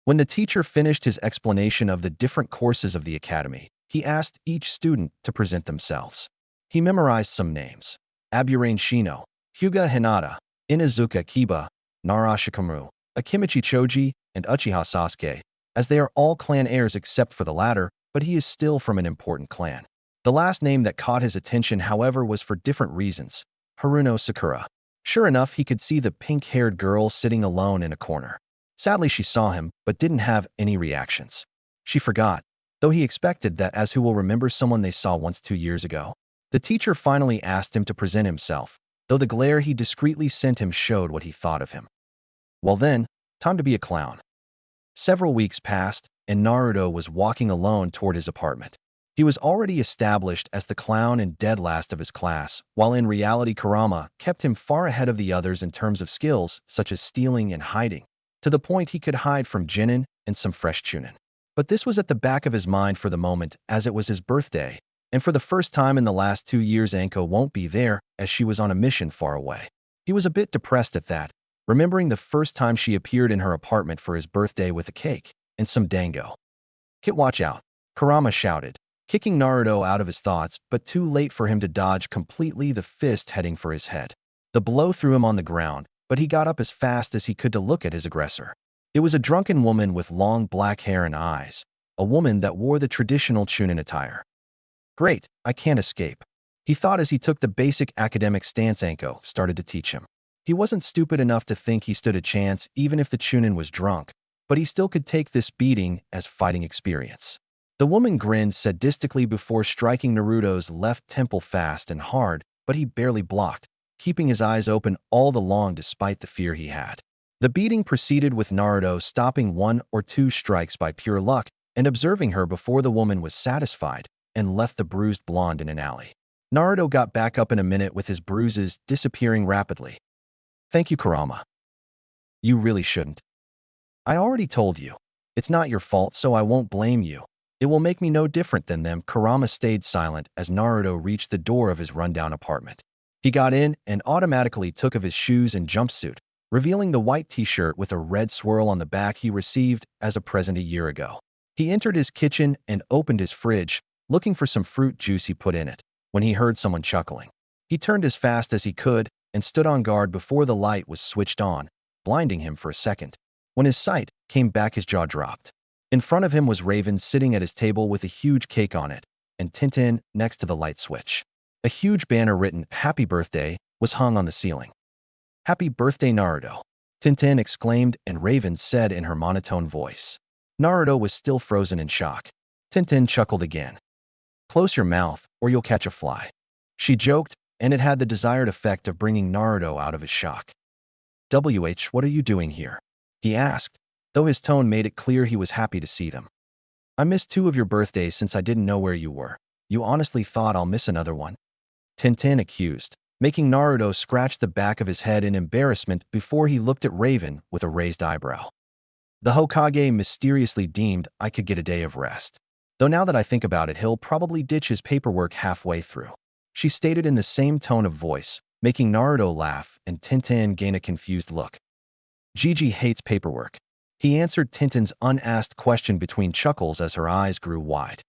When the teacher finished his explanation of the different courses of the academy, he asked each student to present themselves. He memorized some names: Aburane Shino, Hyuga Hinata, Inazuka Kiba, Nara Shikamaru, Akimichi Choji, and Uchiha Sasuke, as they are all clan heirs except for the latter, but he is still from an important clan. The last name that caught his attention, however, was for different reasons: Haruno Sakura. Sure enough, he could see the pink-haired girl sitting alone in a corner. Sadly, she saw him, but didn't have any reactions. She forgot, though he expected that, as who will remember someone they saw once 2 years ago. The teacher finally asked him to present himself, though the glare he discreetly sent him showed what he thought of him. Well then, time to be a clown. Several weeks passed, and Naruto was walking alone toward his apartment. He was already established as the clown and dead last of his class, while in reality Kurama kept him far ahead of the others in terms of skills such as stealing and hiding, to the point he could hide from Jinin and some fresh chunin. But this was at the back of his mind for the moment, as it was his birthday, and for the first time in the last 2 years Anko won't be there, as she was on a mission far away. He was a bit depressed at that, remembering the first time she appeared in her apartment for his birthday with a cake and some dango. "Kit, watch out," Kurama shouted, kicking Naruto out of his thoughts, but too late for him to dodge completely the fist heading for his head. The blow threw him on the ground, but he got up as fast as he could to look at his aggressor. It was a drunken woman with long black hair and eyes, a woman that wore the traditional chunin attire. Great, I can't escape, he thought as he took the basic academic stance Anko started to teach him. He wasn't stupid enough to think he stood a chance even if the chunin was drunk, but he still could take this beating as fighting experience. The woman grinned sadistically before striking Naruto's left temple fast and hard, but he barely blocked, keeping his eyes open all the long despite the fear he had. The beating proceeded with Naruto stopping 1 or 2 strikes by pure luck and observing her before the woman was satisfied and left the bruised blonde in an alley. Naruto got back up in a minute with his bruises disappearing rapidly. "Thank you, Kurama. You really shouldn't. I already told you. It's not your fault, so I won't blame you. It will make me no different than them." Kurama stayed silent as Naruto reached the door of his rundown apartment. He got in and automatically took off his shoes and jumpsuit, revealing the white t-shirt with a red swirl on the back he received as a present a year ago. He entered his kitchen and opened his fridge, looking for some fruit juice he put in it, when he heard someone chuckling. He turned as fast as he could and stood on guard before the light was switched on, blinding him for a second. When his sight came back, his jaw dropped. In front of him was Raven sitting at his table with a huge cake on it, and Tintin next to the light switch. A huge banner written "Happy Birthday" was hung on the ceiling. "Happy birthday, Naruto," Tintin exclaimed, and Raven said in her monotone voice. Naruto was still frozen in shock. Tintin chuckled again. "Close your mouth, or you'll catch a fly," she joked, and it had the desired effect of bringing Naruto out of his shock. What are you doing here?" he asked, though his tone made it clear he was happy to see them. "I missed 2 of your birthdays since I didn't know where you were. You honestly thought I'll miss another one?" Tintin accused, making Naruto scratch the back of his head in embarrassment before he looked at Raven with a raised eyebrow. "The Hokage mysteriously deemed I could get a day of rest. Though now that I think about it, he'll probably ditch his paperwork halfway through," she stated in the same tone of voice, making Naruto laugh and Tintin gain a confused look. "Gigi hates paperwork," he answered Tintin's unasked question between chuckles as her eyes grew wide.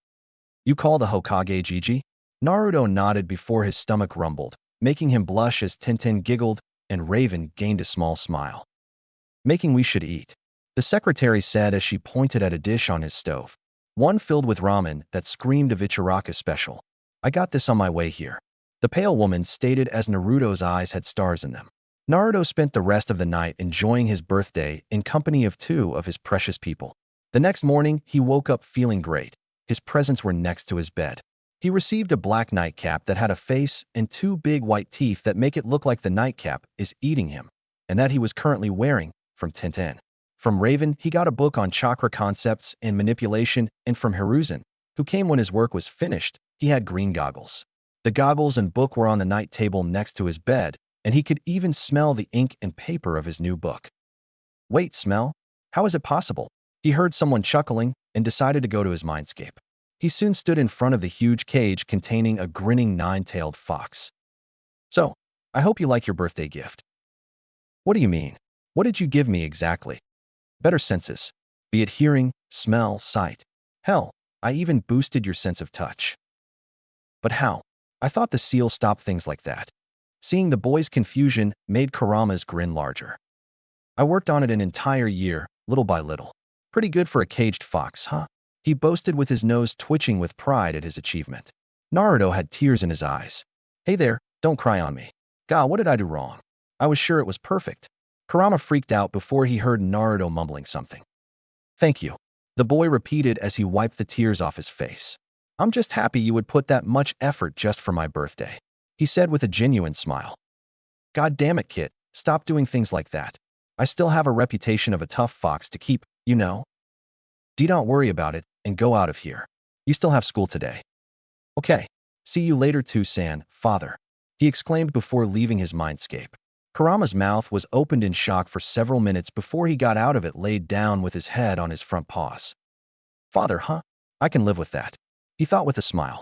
"You call the Hokage Gigi?" Naruto nodded before his stomach rumbled, making him blush as Tintin giggled and Raven gained a small smile. "Making we should eat," the secretary said as she pointed at a dish on his stove, one filled with ramen that screamed of Ichiraka special. "I got this on my way here," the pale woman stated as Naruto's eyes had stars in them. Naruto spent the rest of the night enjoying his birthday in company of 2 of his precious people. The next morning, he woke up feeling great. his presents were next to his bed. He received a black nightcap that had a face and two big white teeth that make it look like the nightcap is eating him, and that he was currently wearing from Tintin. From Raven, he got a book on chakra concepts and manipulation, and from Hiruzen, who came when his work was finished, he had green goggles. The goggles and book were on the night table next to his bed, and he could even smell the ink and paper of his new book. Wait, smell? How is it possible? He heard someone chuckling and decided to go to his mindscape. He soon stood in front of the huge cage containing a grinning nine-tailed fox. So, I hope you like your birthday gift. What do you mean? What did you give me exactly? Better senses, be it hearing, smell, sight. Hell, I even boosted your sense of touch. But how? I thought the seal stopped things like that. Seeing the boy's confusion made Kurama's grin larger. I worked on it an entire year, little by little. Pretty good for a caged fox, huh? He boasted with his nose twitching with pride at his achievement. Naruto had tears in his eyes. Hey there, don't cry on me. God, what did I do wrong? I was sure it was perfect. Kurama freaked out before he heard Naruto mumbling something. Thank you, the boy repeated as he wiped the tears off his face. I'm just happy you would put that much effort just for my birthday, he said with a genuine smile. God damn it, kid, stop doing things like that. I still have a reputation of a tough fox to keep, you know. Don't worry about it and go out of here. You still have school today. Okay, see you later too, San, father, he exclaimed before leaving his mindscape. Kurama's mouth was opened in shock for several minutes before he got out of it, laid down with his head on his front paws. Father, huh? I can live with that, he thought with a smile.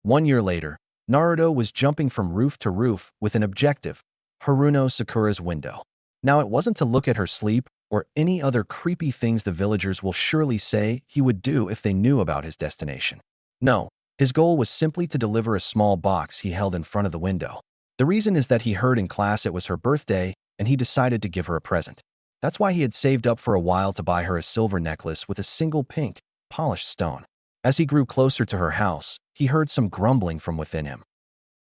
1 year later, Naruto was jumping from roof to roof with an objective, Haruno Sakura's window. Now it wasn't to look at her sleep or any other creepy things the villagers will surely say he would do if they knew about his destination. No, his goal was simply to deliver a small box he held in front of the window. The reason is that he heard in class it was her birthday and he decided to give her a present. That's why he had saved up for a while to buy her a silver necklace with a single pink, polished stone. As he grew closer to her house, he heard some grumbling from within him.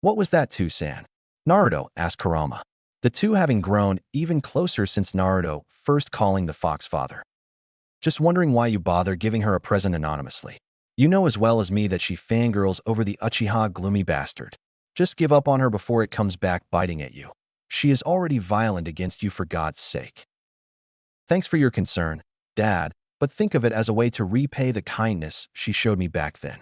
What was that, San? Naruto asked Kurama, the two having grown even closer since Naruto first calling the fox father. Just wondering why you bother giving her a present anonymously. You know as well as me that she fangirls over the Uchiha gloomy bastard. Just give up on her before it comes back biting at you. She is already violent against you, for God's sake. Thanks for your concern, Dad, but think of it as a way to repay the kindness she showed me back then.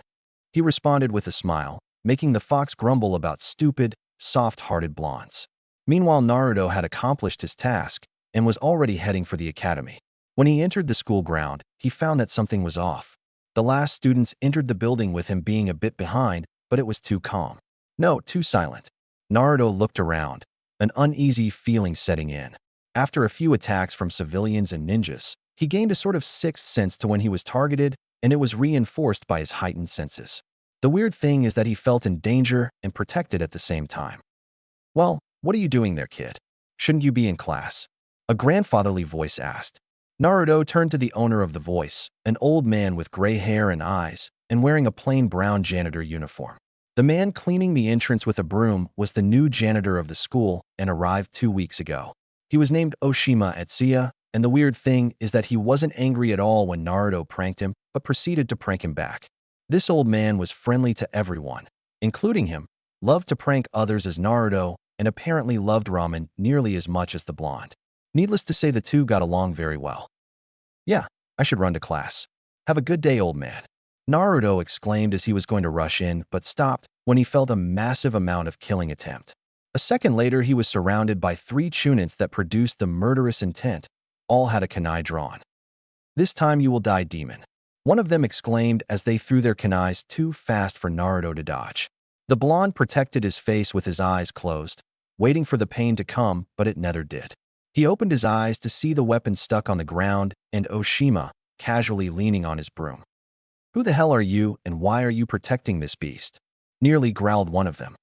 He responded with a smile, making the fox grumble about stupid, soft-hearted blondes. Meanwhile, Naruto had accomplished his task and was already heading for the academy. When he entered the school ground, he found that something was off. The last students entered the building with him being a bit behind, but it was too calm. No, too silent. Naruto looked around, an uneasy feeling setting in. After a few attacks from civilians and ninjas, he gained a sort of sixth sense to when he was targeted, and it was reinforced by his heightened senses. The weird thing is that he felt in danger and protected at the same time. Well, what are you doing there, kid? Shouldn't you be in class? A grandfatherly voice asked. Naruto turned to the owner of the voice, an old man with gray hair and eyes, and wearing a plain brown janitor uniform. The man cleaning the entrance with a broom was the new janitor of the school and arrived 2 weeks ago. He was named Oshima Atsuya, and the weird thing is that he wasn't angry at all when Naruto pranked him, but proceeded to prank him back. This old man was friendly to everyone, including him, loved to prank others as Naruto, and apparently loved ramen nearly as much as the blonde. Needless to say, the two got along very well. Yeah, I should run to class. Have a good day, old man, Naruto exclaimed as he was going to rush in, but stopped when he felt a massive amount of killing attempt. A second later, he was surrounded by 3 chunins that produced the murderous intent. All had a kunai drawn. This time you will die, demon, one of them exclaimed as they threw their kunais too fast for Naruto to dodge. The blonde protected his face with his eyes closed, waiting for the pain to come, but it never did. He opened his eyes to see the weapon stuck on the ground and Oshima casually leaning on his broom. Who the hell are you and why are you protecting this beast? Nearly growled one of them.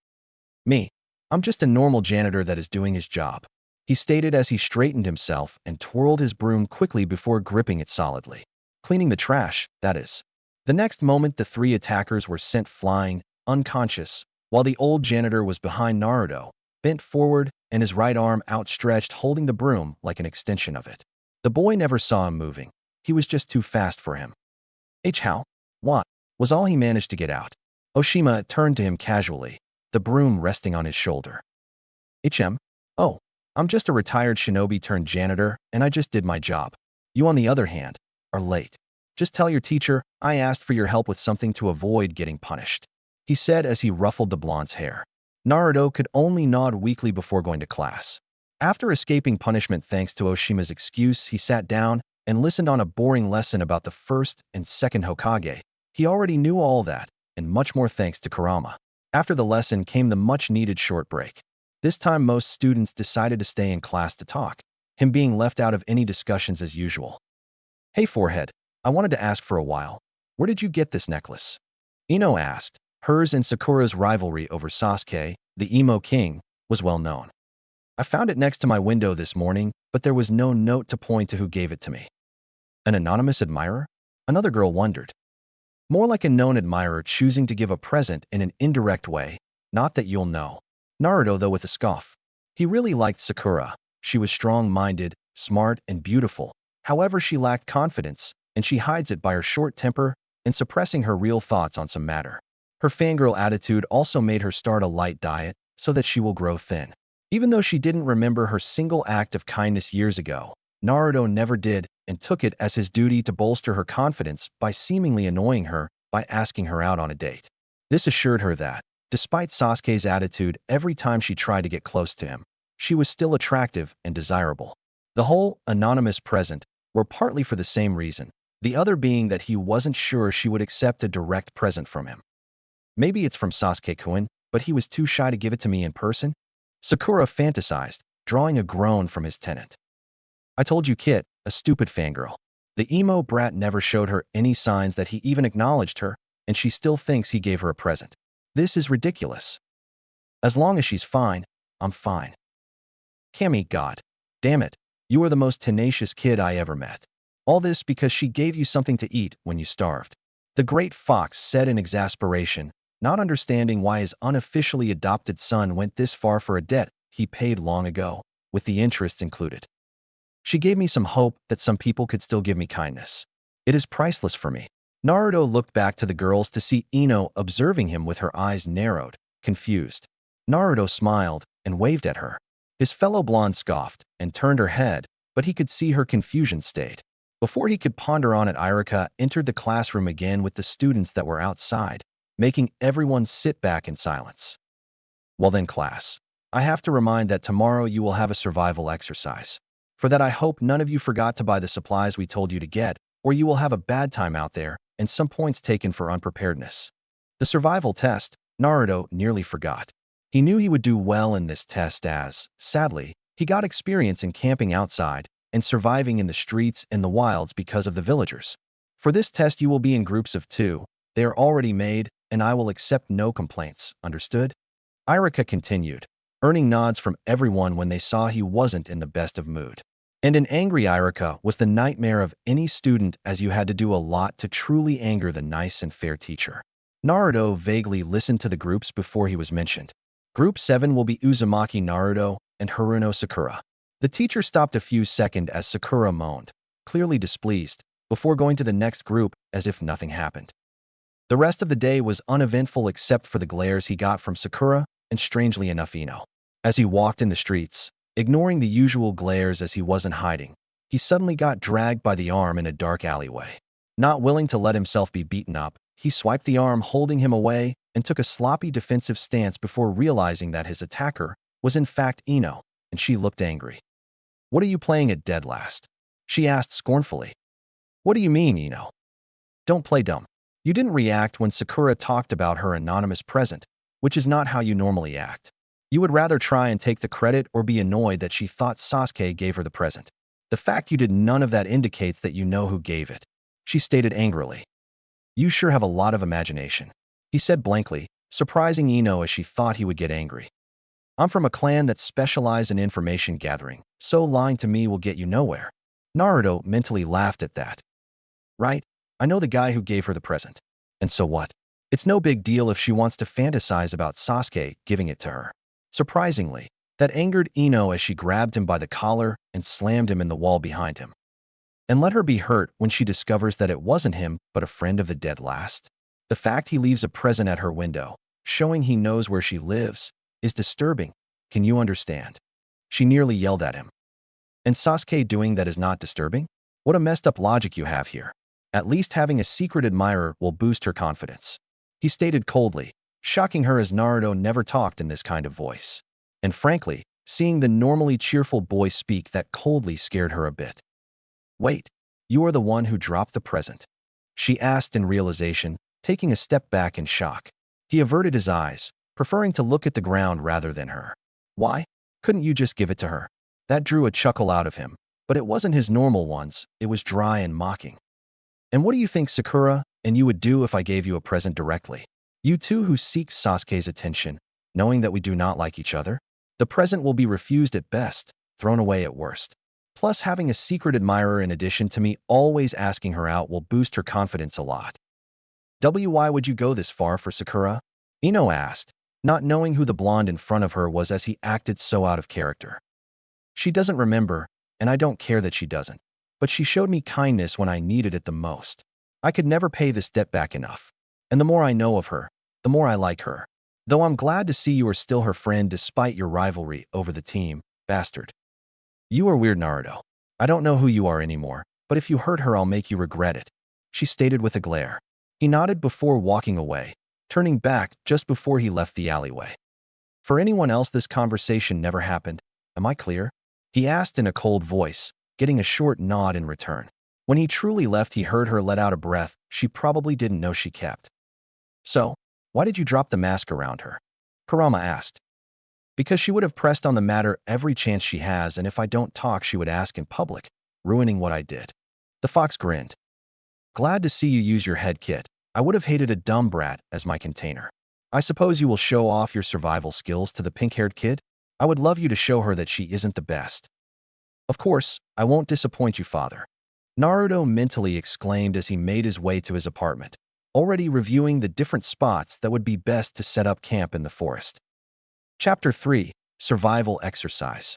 Me. I'm just a normal janitor that is doing his job, he stated as he straightened himself and twirled his broom quickly before gripping it solidly. Cleaning the trash, that is. The next moment, the 3 attackers were sent flying, unconscious, while the old janitor was behind Naruto, bent forward and his right arm outstretched holding the broom like an extension of it. The boy never saw him moving. He was just too fast for him. How? What? was all he managed to get out. Oshima turned to him casually, the broom resting on his shoulder. Oh, I'm just a retired shinobi turned janitor, and I just did my job. You, on the other hand, are late. Just tell your teacher I asked for your help with something to avoid getting punished," he said as he ruffled the blonde's hair. Naruto could only nod weakly before going to class. After escaping punishment thanks to Oshima's excuse, he sat down and listened on a boring lesson about the first and second Hokage. He already knew all that, and much more thanks to Kurama. After the lesson came the much-needed short break. This time most students decided to stay in class to talk, him being left out of any discussions as usual. "Hey, Forehead, I wanted to ask for a while. Where did you get this necklace?" Ino asked. Hers and Sakura's rivalry over Sasuke, the emo king, was well known. "I found it next to my window this morning, but there was no note to point to who gave it to me." "An anonymous admirer?" Another girl wondered. "More like a known admirer choosing to give a present in an indirect way, not that you'll know." Naruto, though, with a scoff. He really liked Sakura. She was strong-minded, smart, and beautiful. However, she lacked confidence, and she hides it by her short temper and suppressing her real thoughts on some matter. Her fangirl attitude also made her start a light diet so that she will grow thin. Even though she didn't remember her single act of kindness years ago, Naruto never did and took it as his duty to bolster her confidence by seemingly annoying her by asking her out on a date. This assured her that, despite Sasuke's attitude every time she tried to get close to him, she was still attractive and desirable. The whole anonymous present were partly for the same reason, the other being that he wasn't sure she would accept a direct present from him. "Maybe it's from Sasuke-kun, but he was too shy to give it to me in person?" Sakura fantasized, drawing a groan from his tenant. "I told you, Kit, a stupid fangirl." The emo brat never showed her any signs that he even acknowledged her, and she still thinks he gave her a present. This is ridiculous. As long as she's fine, I'm fine. Cammy, god damn it, you are the most tenacious kid I ever met. All this because she gave you something to eat when you starved. The great fox said in exasperation, not understanding why his unofficially adopted son went this far for a debt he paid long ago, with the interest included. She gave me some hope that some people could still give me kindness. It is priceless for me. Naruto looked back to the girls to see Ino observing him with her eyes narrowed, confused. Naruto smiled and waved at her. His fellow blonde scoffed and turned her head, but he could see her confusion stayed. Before he could ponder on it, Irika entered the classroom again with the students that were outside, making everyone sit back in silence. "Well then, class, I have to remind that tomorrow you will have a survival exercise. For that I hope none of you forgot to buy the supplies we told you to get, or you will have a bad time out there and some points taken for unpreparedness." The survival test, Naruto nearly forgot. He knew he would do well in this test as, sadly, he got experience in camping outside and surviving in the streets and the wilds because of the villagers. "For this test you will be in groups of 2. They are already made, and I will accept no complaints, understood?" Irika continued, earning nods from everyone when they saw he wasn't in the best of mood. And an angry Irika was the nightmare of any student, as you had to do a lot to truly anger the nice and fair teacher. Naruto vaguely listened to the groups before he was mentioned. Group 7 will be Uzumaki Naruto and Haruno Sakura. The teacher stopped a few seconds as Sakura moaned, clearly displeased, before going to the next group as if nothing happened. The rest of the day was uneventful except for the glares he got from Sakura and, strangely enough, Ino. As he walked in the streets, ignoring the usual glares as he wasn't hiding, he suddenly got dragged by the arm in a dark alleyway. Not willing to let himself be beaten up, he swiped the arm holding him away and took a sloppy defensive stance before realizing that his attacker was in fact Ino, and she looked angry. "What are you playing at dead last?" she asked scornfully. "What do you mean, Ino? Don't play dumb. You didn't react when Sakura talked about her anonymous present, which is not how you normally act. You would rather try and take the credit or be annoyed that she thought Sasuke gave her the present. The fact you did none of that indicates that you know who gave it," she stated angrily. "You sure have a lot of imagination," he said blankly, surprising Ino as she thought he would get angry. "I'm from a clan that specializes in information gathering, so lying to me will get you nowhere." Naruto mentally laughed at that. "Right, I know the guy who gave her the present. And so what? It's no big deal if she wants to fantasize about Sasuke giving it to her." Surprisingly, that angered Ino as she grabbed him by the collar and slammed him in the wall behind him. "And let her be hurt when she discovers that it wasn't him but a friend of the dead last." The fact he leaves a present at her window, showing he knows where she lives, is disturbing. Can you understand? She nearly yelled at him. And Sasuke doing that is not disturbing? What a messed up logic you have here. At least having a secret admirer will boost her confidence. He stated coldly, shocking her as Naruto never talked in this kind of voice. And frankly, seeing the normally cheerful boy speak that coldly scared her a bit. Wait, you are the one who dropped the present? She asked in realization, taking a step back in shock. He averted his eyes, preferring to look at the ground rather than her. Why? Couldn't you just give it to her? That drew a chuckle out of him, but it wasn't his normal ones, it was dry and mocking. And what do you think, Sakura, and you would do if I gave you a present directly? You two who seek Sasuke's attention, knowing that we do not like each other? The present will be refused at best, thrown away at worst. Plus, having a secret admirer in addition to me always asking her out will boost her confidence a lot. Why would you go this far for Sakura? Ino asked, not knowing who the blonde in front of her was as he acted so out of character. She doesn't remember, and I don't care that she doesn't. But she showed me kindness when I needed it the most. I could never pay this debt back enough. And the more I know of her, the more I like her. Though I'm glad to see you are still her friend despite your rivalry over the team, bastard. You are weird, Naruto. I don't know who you are anymore, but if you hurt her I'll make you regret it, she stated with a glare. He nodded before walking away, turning back just before he left the alleyway. For anyone else this conversation never happened, am I clear? He asked in a cold voice, getting a short nod in return. When he truly left he heard her let out a breath she probably didn't know she kept. So, why did you drop the mask around her? Kurama asked. Because she would have pressed on the matter every chance she has, and if I don't talk she would ask in public, ruining what I did. The fox grinned. Glad to see you use your head, kid. I would have hated a dumb brat as my container. I suppose you will show off your survival skills to the pink-haired kid? I would love you to show her that she isn't the best. Of course, I won't disappoint you, father. Naruto mentally exclaimed as he made his way to his apartment, already reviewing the different spots that would be best to set up camp in the forest. Chapter 3. Survival Exercise.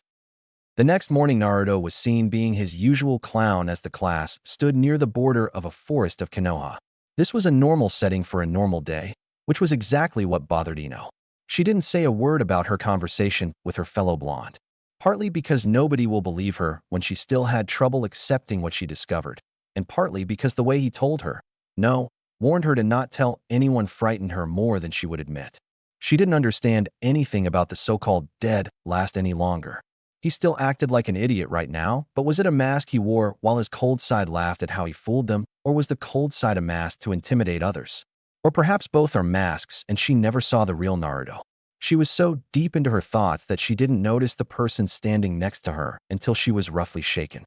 The next morning Naruto was seen being his usual clown as the class stood near the border of a forest of Konoha. This was a normal setting for a normal day, which was exactly what bothered Ino. She didn't say a word about her conversation with her fellow blonde, partly because nobody will believe her when she still had trouble accepting what she discovered, and partly because the way he told her, no, warned her to not tell anyone frightened her more than she would admit. She didn't understand anything about the so-called dead last any longer. He still acted like an idiot right now, but was it a mask he wore while his cold side laughed at how he fooled them, or was the cold side a mask to intimidate others? Or perhaps both are masks and she never saw the real Naruto. She was so deep into her thoughts that she didn't notice the person standing next to her until she was roughly shaken.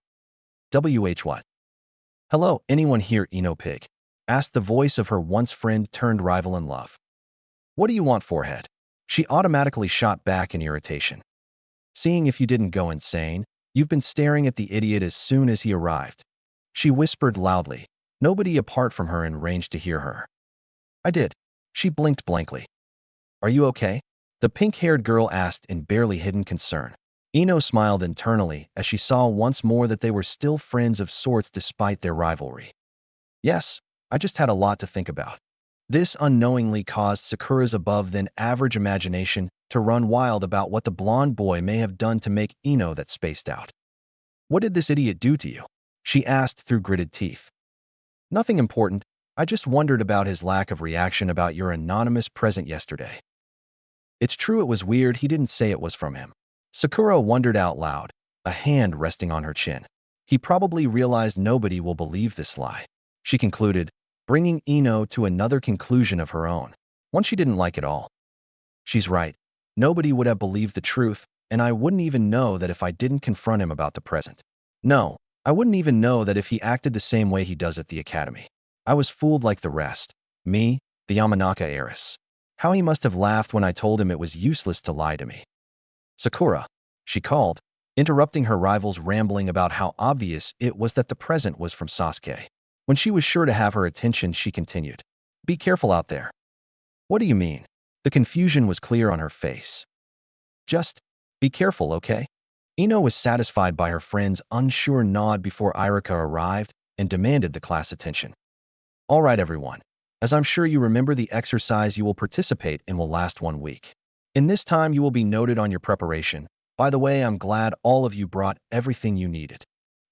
What? Hello, anyone here, Ino Pig? Asked the voice of her once friend turned rival in love. What do you want, forehead? She automatically shot back in irritation. Seeing if you didn't go insane, you've been staring at the idiot as soon as he arrived. She whispered loudly, nobody apart from her in range to hear her. I did. She blinked blankly. Are you okay? The pink-haired girl asked in barely hidden concern. Ino smiled internally as she saw once more that they were still friends of sorts despite their rivalry. Yes, I just had a lot to think about. This unknowingly caused Sakura's above-than-average imagination to run wild about what the blonde boy may have done to make Ino that spaced out. What did this idiot do to you? She asked through gritted teeth. Nothing important. I just wondered about his lack of reaction about your anonymous present yesterday. It's true it was weird he didn't say it was from him. Sakura wondered out loud, a hand resting on her chin. He probably realized nobody will believe this lie. She concluded, bringing Ino to another conclusion of her own, one she didn't like at all. She's right. Nobody would have believed the truth, and I wouldn't even know that if I didn't confront him about the present. No, I wouldn't even know that if he acted the same way he does at the academy. I was fooled like the rest. Me, the Yamanaka heiress. How he must have laughed when I told him it was useless to lie to me. Sakura, she called, interrupting her rival's rambling about how obvious it was that the present was from Sasuke. When she was sure to have her attention, she continued. Be careful out there. What do you mean? The confusion was clear on her face. Just be careful, okay? Ino was satisfied by her friend's unsure nod before Irika arrived and demanded the class attention. All right, everyone. as I'm sure you remember the exercise you will participate in will last 1 week. In this time, you will be noted on your preparation. By the way, I'm glad all of you brought everything you needed.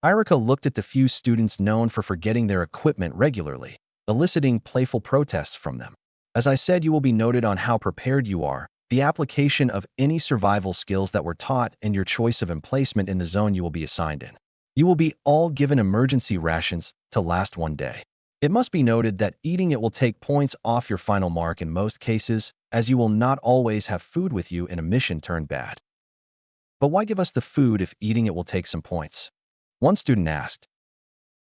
Irika looked at the few students known for forgetting their equipment regularly, eliciting playful protests from them. As I said, you will be noted on how prepared you are, the application of any survival skills that were taught, and your choice of emplacement in the zone you will be assigned in. You will be all given emergency rations to last 1 day. It must be noted that eating it will take points off your final mark in most cases, as you will not always have food with you in a mission turned bad. But why give us the food if eating it will take some points? One student asked.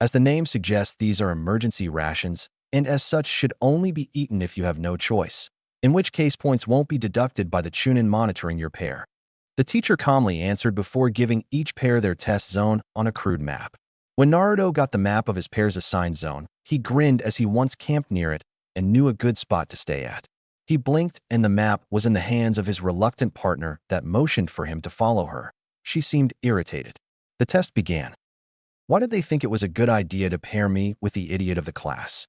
As the name suggests, these are emergency rations, and as such should only be eaten if you have no choice, in which case points won't be deducted by the Chunin monitoring your pair. The teacher calmly answered before giving each pair their test zone on a crude map. When Naruto got the map of his pair's assigned zone, he grinned as he once camped near it and knew a good spot to stay at. He blinked and the map was in the hands of his reluctant partner that motioned for him to follow her. She seemed irritated. The test began. Why did they think it was a good idea to pair me with the idiot of the class?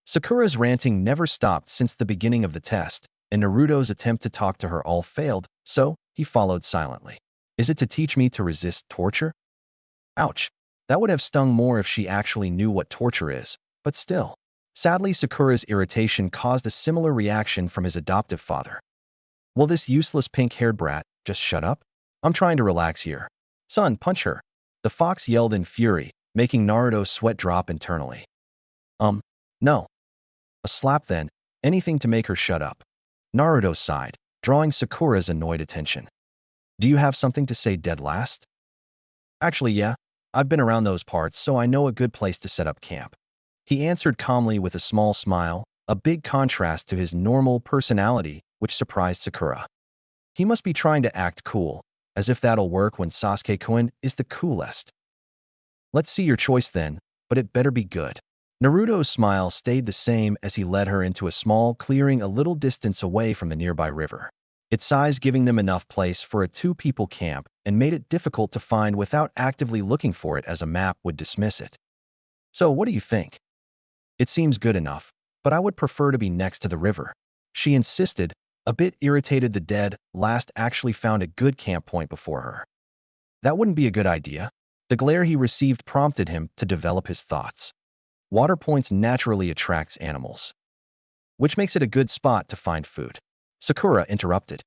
Sakura's ranting never stopped since the beginning of the test, and Naruto's attempt to talk to her all failed, so he followed silently. Is it to teach me to resist torture? Ouch. That would have stung more if she actually knew what torture is, but still. Sadly, Sakura's irritation caused a similar reaction from his adoptive father. Will this useless pink-haired brat just shut up? I'm trying to relax here. Son, punch her. The fox yelled in fury, making Naruto's sweat drop internally. No. A slap then, anything to make her shut up. Naruto sighed, drawing Sakura's annoyed attention. Do you have something to say dead last? Actually, yeah. I've been around those parts, so I know a good place to set up camp. He answered calmly with a small smile, a big contrast to his normal personality, which surprised Sakura. He must be trying to act cool, as if that'll work when Sasuke-kun is the coolest. Let's see your choice then, but it better be good. Naruto's smile stayed the same as he led her into a small clearing a little distance away from the nearby river. Its size giving them enough place for a two-people camp and made it difficult to find without actively looking for it, as a map would dismiss it. So what do you think? It seems good enough, but I would prefer to be next to the river. She insisted, a bit irritated the dead last actually found a good camp point before her. That wouldn't be a good idea. The glare he received prompted him to develop his thoughts. Water points naturally attracts animals, which makes it a good spot to find food. Sakura interrupted.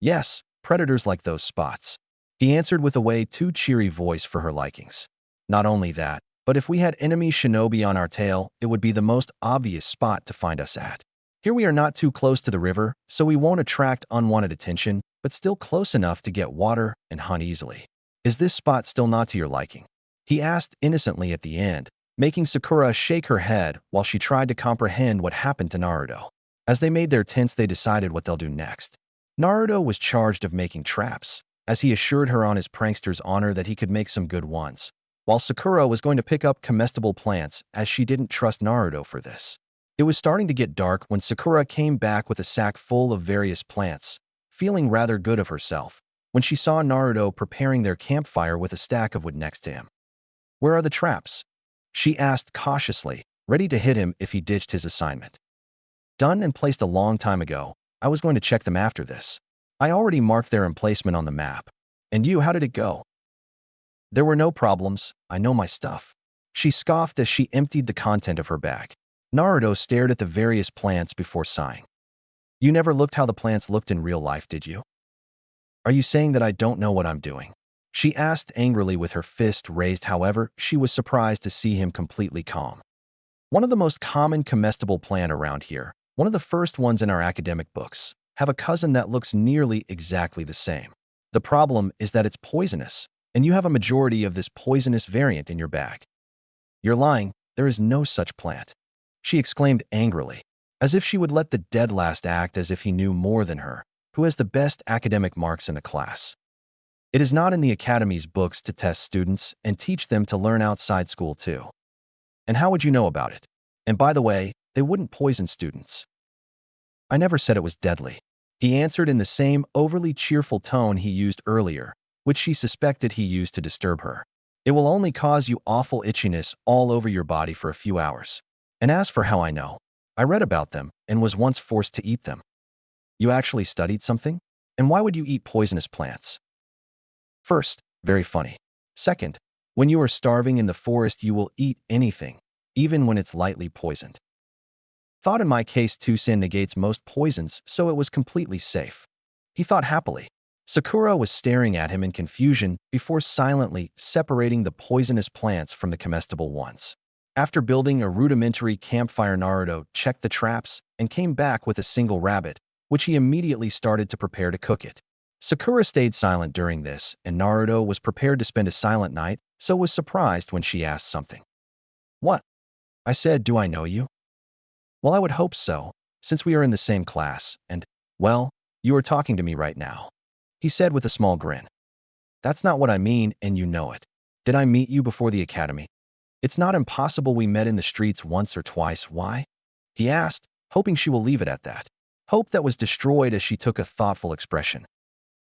Yes, predators like those spots. He answered with a way too cheery voice for her likings. Not only that, but if we had enemy shinobi on our tail, it would be the most obvious spot to find us at. Here we are not too close to the river, so we won't attract unwanted attention, but still close enough to get water and hunt easily. Is this spot still not to your liking? He asked innocently at the end, making Sakura shake her head while she tried to comprehend what happened to Naruto. As they made their tents, they decided what they'll do next. Naruto was charged of making traps, as he assured her on his prankster's honor that he could make some good ones, while Sakura was going to pick up comestible plants, as she didn't trust Naruto for this. It was starting to get dark when Sakura came back with a sack full of various plants, feeling rather good of herself, when she saw Naruto preparing their campfire with a stack of wood next to him. Where are the traps? She asked cautiously, ready to hit him if he ditched his assignment. Done and placed a long time ago. I was going to check them after this. I already marked their emplacement on the map. And you, how did it go? There were no problems. I know my stuff. She scoffed as she emptied the content of her bag. Naruto stared at the various plants before sighing. You never looked how the plants looked in real life, did you? Are you saying that I don't know what I'm doing? She asked angrily with her fist raised. However, she was surprised to see him completely calm. One of the most common comestible plant around here, one of the first ones in our academic books, have a cousin that looks nearly exactly the same. The problem is that it's poisonous, and you have a majority of this poisonous variant in your bag. You're lying. There is no such plant. She exclaimed angrily, as if she would let the dead last act as if he knew more than her, who has the best academic marks in the class. It is not in the academy's books to test students and teach them to learn outside school too. And how would you know about it? And by the way, they wouldn't poison students. I never said it was deadly. He answered in the same overly cheerful tone he used earlier, which she suspected he used to disturb her. It will only cause you awful itchiness all over your body for a few hours. And as for how I know, I read about them and was once forced to eat them. You actually studied something? And why would you eat poisonous plants? First, very funny. Second, when you are starving in the forest, you will eat anything, even when it's lightly poisoned. Thought in my case, Tucson negates most poisons, so it was completely safe. He thought happily. Sakura was staring at him in confusion before silently separating the poisonous plants from the comestible ones. After building a rudimentary campfire, Naruto checked the traps and came back with a single rabbit, which he immediately started to prepare to cook it. Sakura stayed silent during this, and Naruto was prepared to spend a silent night, so was surprised when she asked something. What? I said, do I know you? Well, I would hope so, since we are in the same class, and, well, you are talking to me right now, he said with a small grin. That's not what I mean, and you know it. Did I meet you before the academy? It's not impossible we met in the streets once or twice. Why? He asked, hoping she will leave it at that. Hope that was destroyed as she took a thoughtful expression.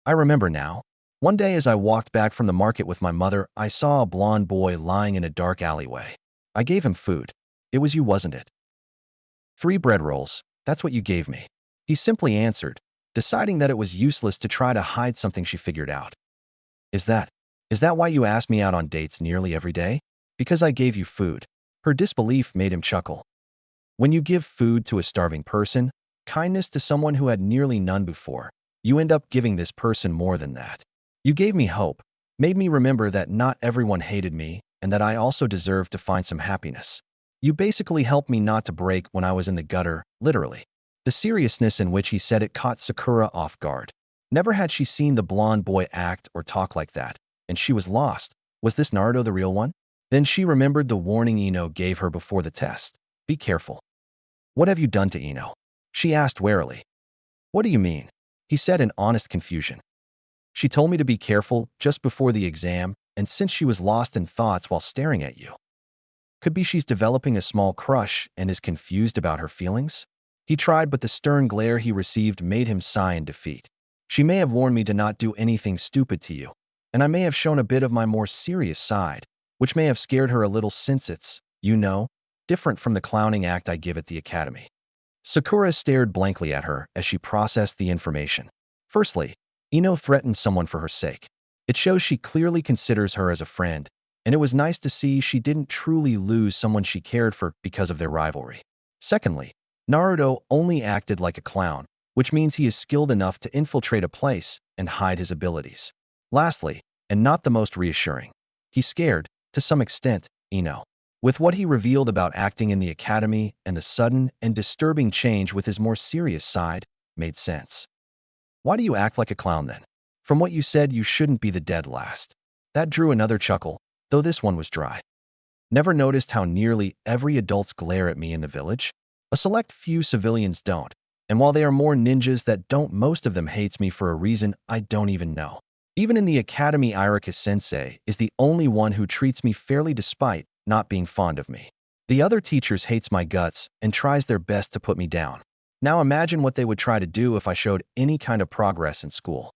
I remember now. One day as I walked back from the market with my mother, I saw a blond boy lying in a dark alleyway. I gave him food. It was you, wasn't it? 3 bread rolls, that's what you gave me. He simply answered, deciding that it was useless to try to hide something she figured out. Is that why you ask me out on dates nearly every day? Because I gave you food. Her disbelief made him chuckle. When you give food to a starving person, kindness to someone who had nearly none before, you end up giving this person more than that. You gave me hope, made me remember that not everyone hated me and that I also deserved to find some happiness. You basically helped me not to break when I was in the gutter, literally. The seriousness in which he said it caught Sakura off guard. Never had she seen the blonde boy act or talk like that, and she was lost. Was this Naruto the real one? Then she remembered the warning Ino gave her before the test. Be careful. What have you done to Ino? She asked warily. What do you mean? He said in honest confusion. She told me to be careful just before the exam, and since she was lost in thoughts while staring at you. Could be she's developing a small crush and is confused about her feelings? He tried, but the stern glare he received made him sigh in defeat. She may have warned me to not do anything stupid to you, and I may have shown a bit of my more serious side, which may have scared her a little since it's, you know, different from the clowning act I give at the academy. Sakura stared blankly at her as she processed the information. Firstly, Ino threatened someone for her sake. It shows she clearly considers her as a friend, and it was nice to see she didn't truly lose someone she cared for because of their rivalry. Secondly, Naruto only acted like a clown, which means he is skilled enough to infiltrate a place and hide his abilities. Lastly, and not the most reassuring, he scared, to some extent, Ino. With what he revealed about acting in the academy and the sudden and disturbing change with his more serious side, made sense. Why do you act like a clown then? From what you said, you shouldn't be the dead last. That drew another chuckle, though this one was dry. Never noticed how nearly every adults glare at me in the village? A select few civilians don't, and while they are more ninjas that don't, most of them hates me for a reason I don't even know. Even in the academy, Irika-sensei is the only one who treats me fairly despite not being fond of me. The other teachers hates my guts and tries their best to put me down. Now imagine what they would try to do if I showed any kind of progress in school.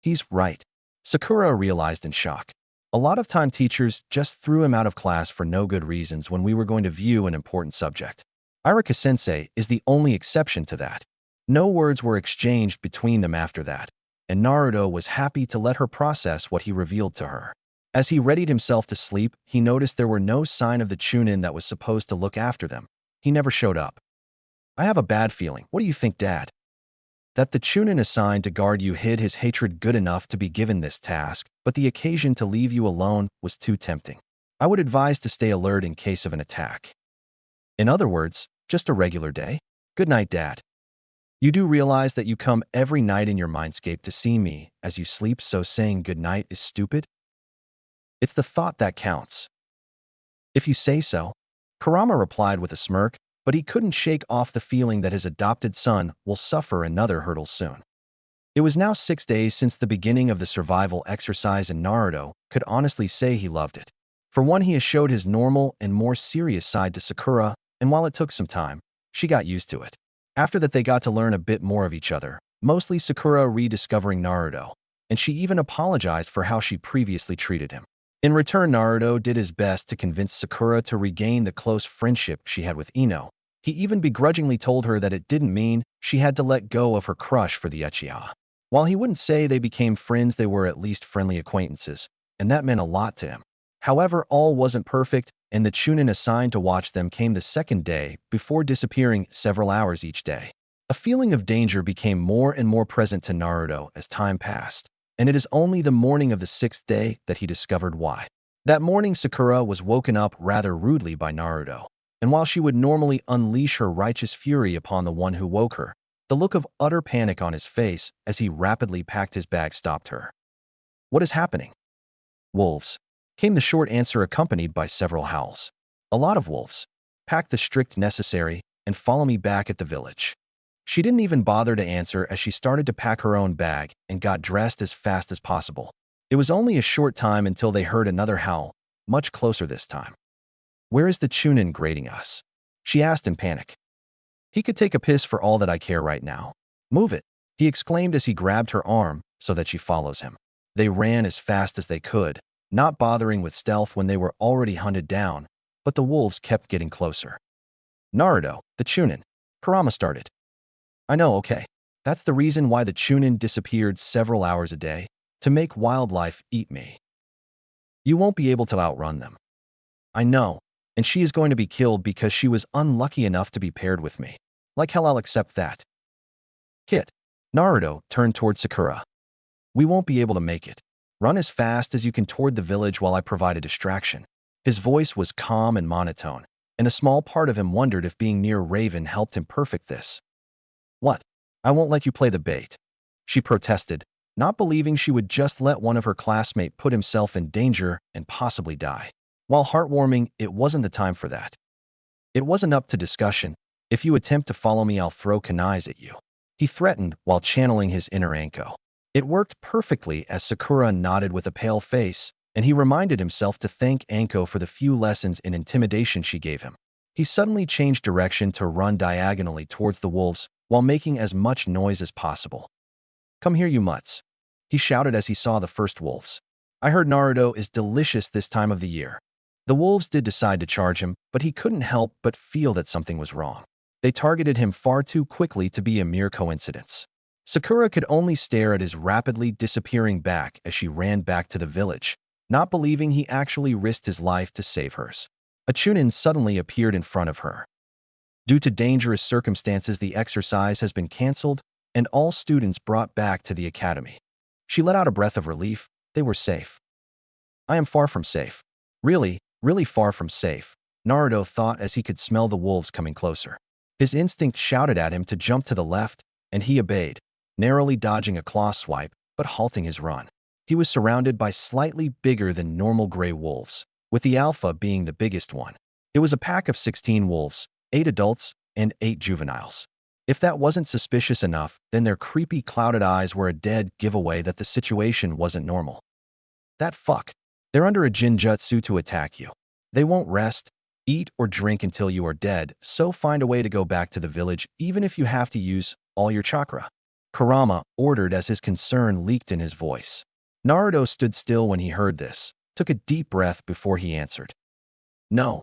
He's right, Sakura realized in shock. A lot of time teachers just threw him out of class for no good reasons when we were going to view an important subject. Irika-sensei is the only exception to that. No words were exchanged between them after that, and Naruto was happy to let her process what he revealed to her. As he readied himself to sleep, he noticed there were no sign of the Chunin that was supposed to look after them. He never showed up. I have a bad feeling. What do you think, Dad? That the Chunin assigned to guard you hid his hatred good enough to be given this task, but the occasion to leave you alone was too tempting. I would advise to stay alert in case of an attack. In other words, just a regular day? Good night, Dad. You do realize that you come every night in your mindscape to see me as you sleep, so saying good night is stupid? It's the thought that counts. If you say so, Kurama replied with a smirk, but he couldn't shake off the feeling that his adopted son will suffer another hurdle soon. It was now 6 days since the beginning of the survival exercise, and Naruto could honestly say he loved it. For one, he has showed his normal and more serious side to Sakura, and while it took some time, she got used to it. After that, they got to learn a bit more of each other, mostly Sakura rediscovering Naruto, and she even apologized for how she previously treated him. In return, Naruto did his best to convince Sakura to regain the close friendship she had with Ino, He even begrudgingly told her that it didn't mean she had to let go of her crush for the Uchiha. While he wouldn't say they became friends, they were at least friendly acquaintances, and that meant a lot to him. However, all wasn't perfect, and the Chunin assigned to watch them came the second day before disappearing several hours each day. A feeling of danger became more and more present to Naruto as time passed, and it is only the morning of the sixth day that he discovered why. That morning, Sakura was woken up rather rudely by Naruto, and while she would normally unleash her righteous fury upon the one who woke her, the look of utter panic on his face as he rapidly packed his bag stopped her. "What is happening?" "Wolves," came the short answer, accompanied by several howls. "A lot of wolves. Pack the strict necessary and follow me back at the village." She didn't even bother to answer as she started to pack her own bag and got dressed as fast as possible. It was only a short time until they heard another howl, much closer this time. "Where is the Chunin grading us?" she asked in panic. "He could take a piss for all that I care right now." "Move it," he exclaimed as he grabbed her arm so that she follows him. They ran as fast as they could, not bothering with stealth when they were already hunted down, but the wolves kept getting closer. "Naruto, the Chunin," Kurama started. "I know, okay. That's the reason why the Chunin disappeared several hours a day, to make wildlife eat me. You won't be able to outrun them." "I know, and she is going to be killed because she was unlucky enough to be paired with me. Like hell I'll accept that." "Kit." Naruto turned toward Sakura. "We won't be able to make it. Run as fast as you can toward the village while I provide a distraction." His voice was calm and monotone, and a small part of him wondered if being near Raven helped him perfect this. "What? I won't let you play the bait," she protested, not believing she would just let one of her classmates put himself in danger and possibly die. While heartwarming, it wasn't the time for that. It wasn't up to discussion. "If you attempt to follow me, I'll throw kunais at you," he threatened while channeling his inner Anko. It worked perfectly as Sakura nodded with a pale face, and he reminded himself to thank Anko for the few lessons in intimidation she gave him. He suddenly changed direction to run diagonally towards the wolves while making as much noise as possible. "Come here, you mutts," he shouted as he saw the first wolves. "I heard Naruto is delicious this time of the year." The wolves did decide to charge him, but he couldn't help but feel that something was wrong. They targeted him far too quickly to be a mere coincidence. Sakura could only stare at his rapidly disappearing back as she ran back to the village, not believing he actually risked his life to save hers. A Chunin suddenly appeared in front of her. "Due to dangerous circumstances, the exercise has been canceled and all students brought back to the academy." She let out a breath of relief. They were safe. "I am far from safe. Really, really far from safe," Naruto thought as he could smell the wolves coming closer. His instinct shouted at him to jump to the left, and he obeyed, narrowly dodging a claw swipe but halting his run. He was surrounded by slightly bigger than normal gray wolves, with the alpha being the biggest one. It was a pack of 16 wolves, 8 adults and 8 juveniles. If that wasn't suspicious enough, then their creepy clouded eyes were a dead giveaway that the situation wasn't normal. "That fuck. They're under a jinjutsu to attack you. They won't rest, eat, or drink until you are dead, so find a way to go back to the village even if you have to use all your chakra," Kurama ordered as his concern leaked in his voice. Naruto stood still when he heard this, took a deep breath before he answered. "No."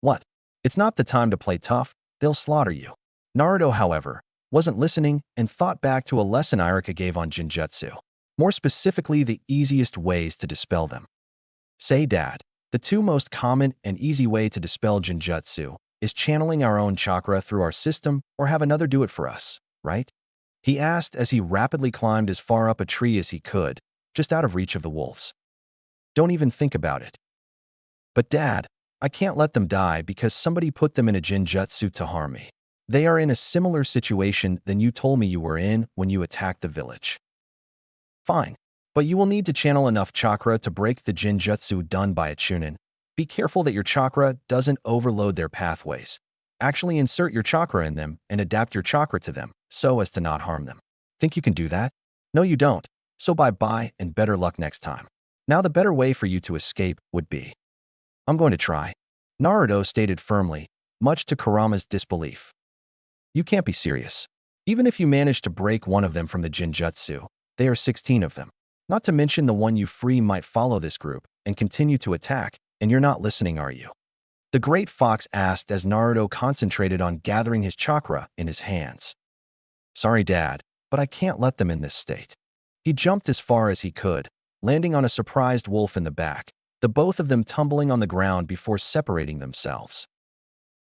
"What? It's not the time to play tough. They'll slaughter you." Naruto, however, wasn't listening and thought back to a lesson Irika gave on jinjutsu. More specifically, the easiest ways to dispel them. "Say, Dad, the two most common and easy way to dispel jinjutsu is channeling our own chakra through our system or have another do it for us, right?" he asked as he rapidly climbed as far up a tree as he could, just out of reach of the wolves. "Don't even think about it." "But Dad, I can't let them die because somebody put them in a jinjutsu to harm me. They are in a similar situation than you told me you were in when you attacked the village." "Fine, but you will need to channel enough chakra to break the jinjutsu done by a Chunin. Be careful that your chakra doesn't overload their pathways. Actually insert your chakra in them and adapt your chakra to them so as to not harm them." "Think you can do that?" "No, you don't. So bye-bye and better luck next time. Now the better way for you to escape would be." "I'm going to try," Naruto stated firmly, much to Kurama's disbelief. "You can't be serious. Even if you manage to break one of them from the jinjutsu, there are 16 of them. Not to mention the one you free might follow this group and continue to attack, and you're not listening, are you?" The great fox asked as Naruto concentrated on gathering his chakra in his hands. Sorry, Dad, but I can't let them in this state. He jumped as far as he could, landing on a surprised wolf in the back, the both of them tumbling on the ground before separating themselves.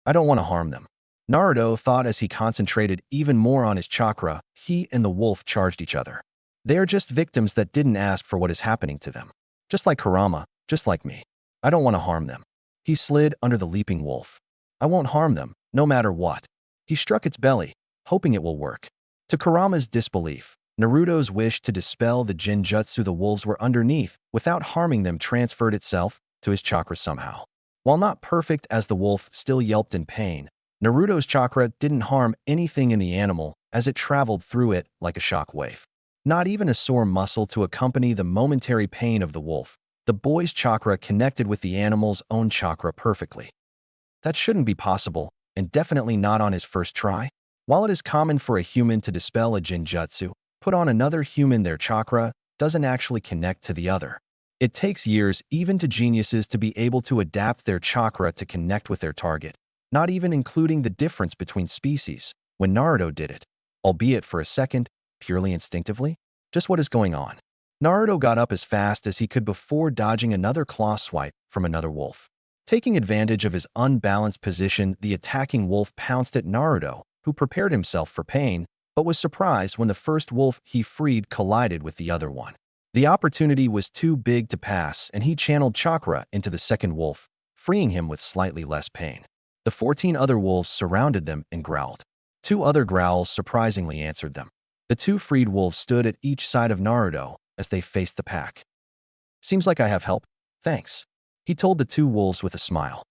I don't want to harm them, Naruto thought as he concentrated even more on his chakra. He and the wolf charged each other. They are just victims that didn't ask for what is happening to them. Just like Kurama, just like me. I don't want to harm them. He slid under the leaping wolf. I won't harm them, no matter what. He struck its belly, hoping it will work. To Kurama's disbelief, Naruto's wish to dispel the genjutsu the wolves were underneath without harming them transferred itself to his chakra somehow. While not perfect as the wolf still yelped in pain, Naruto's chakra didn't harm anything in the animal as it traveled through it like a shock wave. Not even a sore muscle to accompany the momentary pain of the wolf. The boy's chakra connected with the animal's own chakra perfectly. That shouldn't be possible, and definitely not on his first try. While it is common for a human to dispel a genjutsu, put on another human their chakra doesn't actually connect to the other. It takes years even to geniuses to be able to adapt their chakra to connect with their target, not even including the difference between species. When Naruto did it, albeit for a second, purely instinctively, just what is going on? Naruto got up as fast as he could before dodging another claw swipe from another wolf. Taking advantage of his unbalanced position, the attacking wolf pounced at Naruto, who prepared himself for pain, but was surprised when the first wolf he freed collided with the other one. The opportunity was too big to pass, and he channeled chakra into the second wolf, freeing him with slightly less pain. The 14 other wolves surrounded them and growled. 2 other growls surprisingly answered them. The 2 freed wolves stood at each side of Naruto as they faced the pack. Seems like I have help. Thanks, he told the 2 wolves with a smile.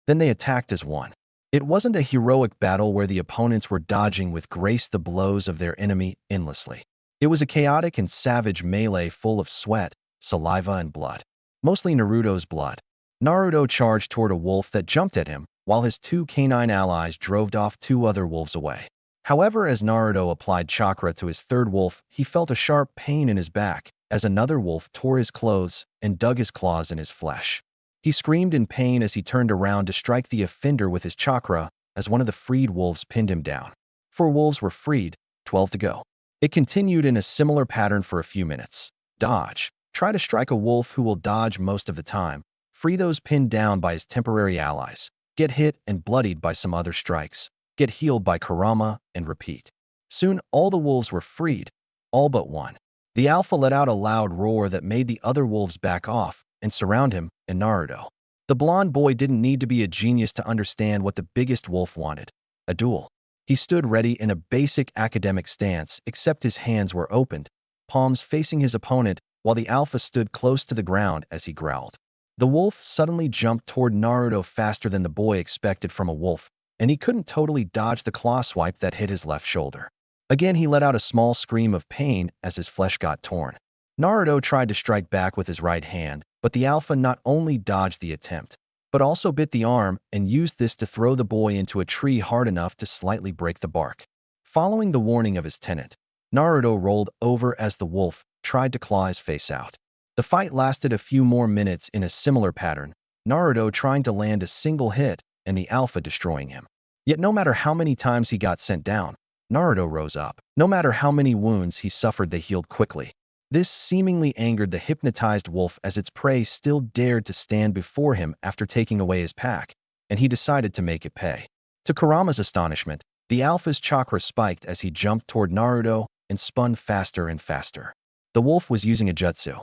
Then they attacked as one. It wasn't a heroic battle where the opponents were dodging with grace the blows of their enemy endlessly. It was a chaotic and savage melee full of sweat, saliva, and blood. Mostly Naruto's blood. Naruto charged toward a wolf that jumped at him, while his 2 canine allies drove off 2 other wolves away. However, as Naruto applied chakra to his third wolf, he felt a sharp pain in his back as another wolf tore his clothes and dug his claws in his flesh. He screamed in pain as he turned around to strike the offender with his chakra as one of the freed wolves pinned him down. 4 wolves were freed, 12 to go. It continued in a similar pattern for a few minutes. Dodge. Try to strike a wolf who will dodge most of the time. Free those pinned down by his temporary allies. Get hit and bloodied by some other strikes. Get healed by Kurama, and repeat. Soon, all the wolves were freed, all but one. The alpha let out a loud roar that made the other wolves back off and surround him and Naruto. The blonde boy didn't need to be a genius to understand what the biggest wolf wanted: a duel. He stood ready in a basic academic stance, except his hands were opened, palms facing his opponent, while the alpha stood close to the ground as he growled. The wolf suddenly jumped toward Naruto faster than the boy expected from a wolf, and he couldn't totally dodge the claw swipe that hit his left shoulder. Again, he let out a small scream of pain as his flesh got torn. Naruto tried to strike back with his right hand, but the alpha not only dodged the attempt, but also bit the arm and used this to throw the boy into a tree hard enough to slightly break the bark. Following the warning of his tenant, Naruto rolled over as the wolf tried to claw his face out. The fight lasted a few more minutes in a similar pattern, Naruto trying to land a single hit and the alpha destroying him. Yet no matter how many times he got sent down, Naruto rose up. No matter how many wounds he suffered, they healed quickly. This seemingly angered the hypnotized wolf as its prey still dared to stand before him after taking away his pack, and he decided to make it pay. To Kurama's astonishment, the alpha's chakra spiked as he jumped toward Naruto and spun faster and faster. The wolf was using a jutsu.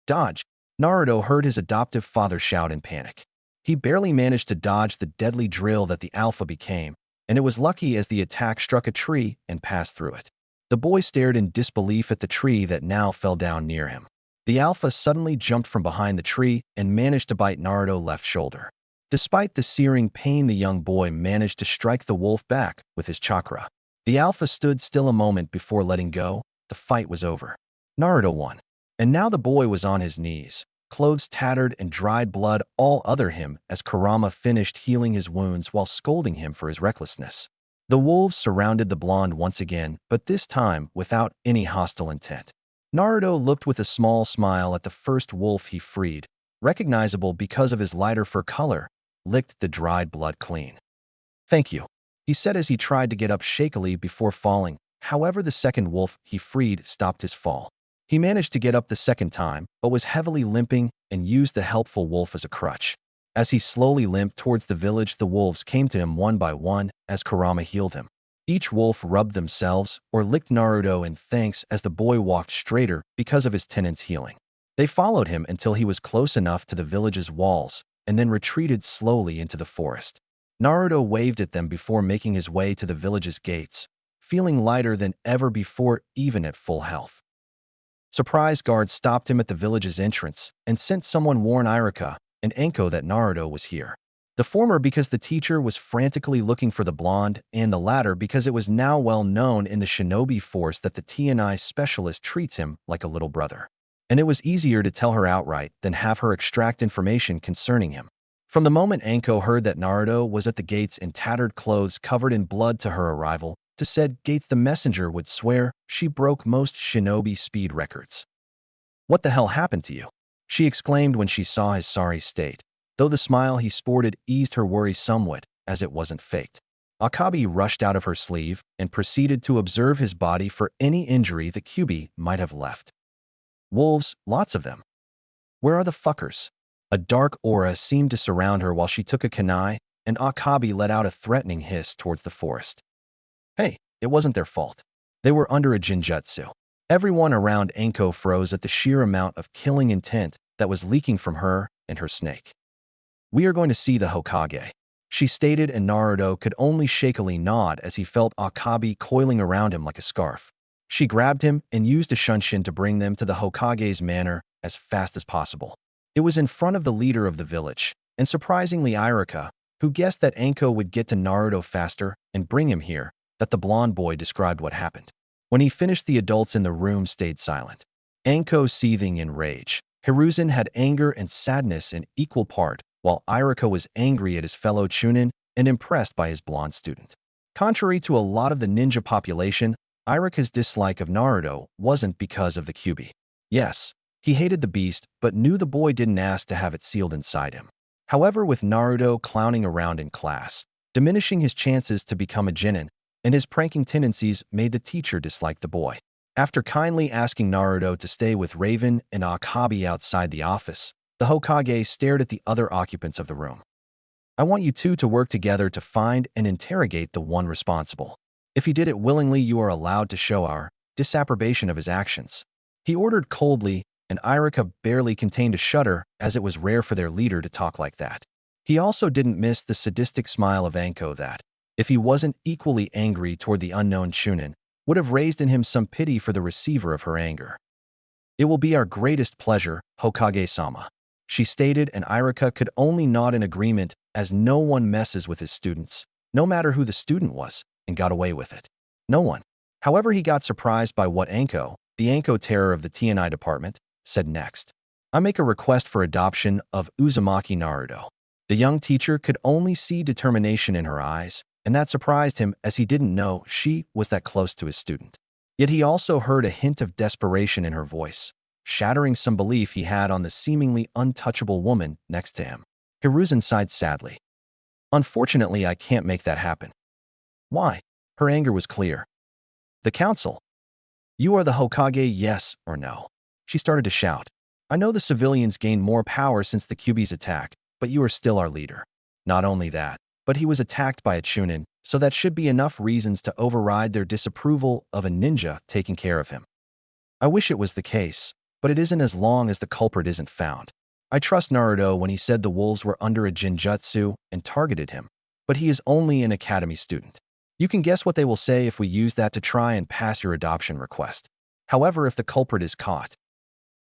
Dodge! Naruto heard his adoptive father shout in panic. He barely managed to dodge the deadly drill that the alpha became, and it was lucky as the attack struck a tree and passed through it. The boy stared in disbelief at the tree that now fell down near him. The alpha suddenly jumped from behind the tree and managed to bite Naruto's left shoulder. Despite the searing pain, the young boy managed to strike the wolf back with his chakra. The alpha stood still a moment before letting go. The fight was over. Naruto won. And now the boy was on his knees, clothes tattered and dried blood all over him as Kurama finished healing his wounds while scolding him for his recklessness. The wolves surrounded the blonde once again, but this time without any hostile intent. Naruto looked with a small smile at the first wolf he freed, recognizable because of his lighter fur color, licked the dried blood clean. "Thank you," he said as he tried to get up shakily before falling. However, the second wolf he freed stopped his fall. He managed to get up the second time, but was heavily limping and used the helpful wolf as a crutch. As he slowly limped towards the village, the wolves came to him one by one as Kurama healed him. Each wolf rubbed themselves or licked Naruto in thanks as the boy walked straighter because of his tenant's healing. They followed him until he was close enough to the village's walls and then retreated slowly into the forest. Naruto waved at them before making his way to the village's gates, feeling lighter than ever before even at full health. Surprise guards stopped him at the village's entrance and sent someone warn Iruka and Enko that Naruto was here. The former because the teacher was frantically looking for the blonde, and the latter because it was now well known in the shinobi force that the TNI specialist treats him like a little brother. And it was easier to tell her outright than have her extract information concerning him. From the moment Enko heard that Naruto was at the gates in tattered clothes covered in blood to her arrival, to said gates the messenger would swear she broke most shinobi speed records. "What the hell happened to you?" she exclaimed when she saw his sorry state, though the smile he sported eased her worry somewhat, as it wasn't faked. Akabi rushed out of her sleeve and proceeded to observe his body for any injury the Kyuubi might have left. "Wolves, lots of them. Where are the fuckers?" A dark aura seemed to surround her while she took a kunai, and Akabi let out a threatening hiss towards the forest. Hey, it wasn't their fault. They were under a jinjutsu. Everyone around Enko froze at the sheer amount of killing intent that was leaking from her and her snake. "We are going to see the Hokage," she stated, and Naruto could only shakily nod as he felt Akabi coiling around him like a scarf. She grabbed him and used a shunshin to bring them to the Hokage's manor as fast as possible. It was in front of the leader of the village, and surprisingly Iruka, who guessed that Enko would get to Naruto faster and bring him here, that the blonde boy described what happened. When he finished, the adults in the room stayed silent. Enko seething in rage. Hiruzen had anger and sadness in equal part, while Iruka was angry at his fellow Chunin and impressed by his blonde student. Contrary to a lot of the ninja population, Iruka's dislike of Naruto wasn't because of the Kyuubi. Yes, he hated the beast, but knew the boy didn't ask to have it sealed inside him. However, with Naruto clowning around in class, diminishing his chances to become a genin, and his pranking tendencies made the teacher dislike the boy. After kindly asking Naruto to stay with Raven and Akabi outside the office, the Hokage stared at the other occupants of the room. "I want you two to work together to find and interrogate the one responsible. If he did it willingly, you are allowed to show our disapprobation of his actions," he ordered coldly, and Iruka barely contained a shudder, as it was rare for their leader to talk like that. He also didn't miss the sadistic smile of Enko that, if he wasn't equally angry toward the unknown Chunin, would have raised in him some pity for the receiver of her anger. "It will be our greatest pleasure, Hokage-sama," she stated, and Iruka could only nod in agreement, as no one messes with his students, no matter who the student was, and got away with it. No one. However, he got surprised by what Enko, the Enko terror of the TNI department, said next. "I make a request for adoption of Uzumaki Naruto." The young teacher could only see determination in her eyes, and that surprised him as he didn't know she was that close to his student. Yet he also heard a hint of desperation in her voice, shattering some belief he had on the seemingly untouchable woman next to him. Hiruzen sighed sadly. "Unfortunately, I can't make that happen." "Why?" Her anger was clear. "The council. You are the Hokage, yes or no?" She started to shout. "I know the civilians gained more power since the Kyuubi's attack, but you are still our leader. Not only that, but he was attacked by a Chunin, so that should be enough reasons to override their disapproval of a ninja taking care of him. I wish it was the case, but it isn't as long as the culprit isn't found. I trust Naruto when he said the wolves were under a jinjutsu and targeted him, but he is only an academy student. You can guess what they will say if we use that to try and pass your adoption request. However, if the culprit is caught,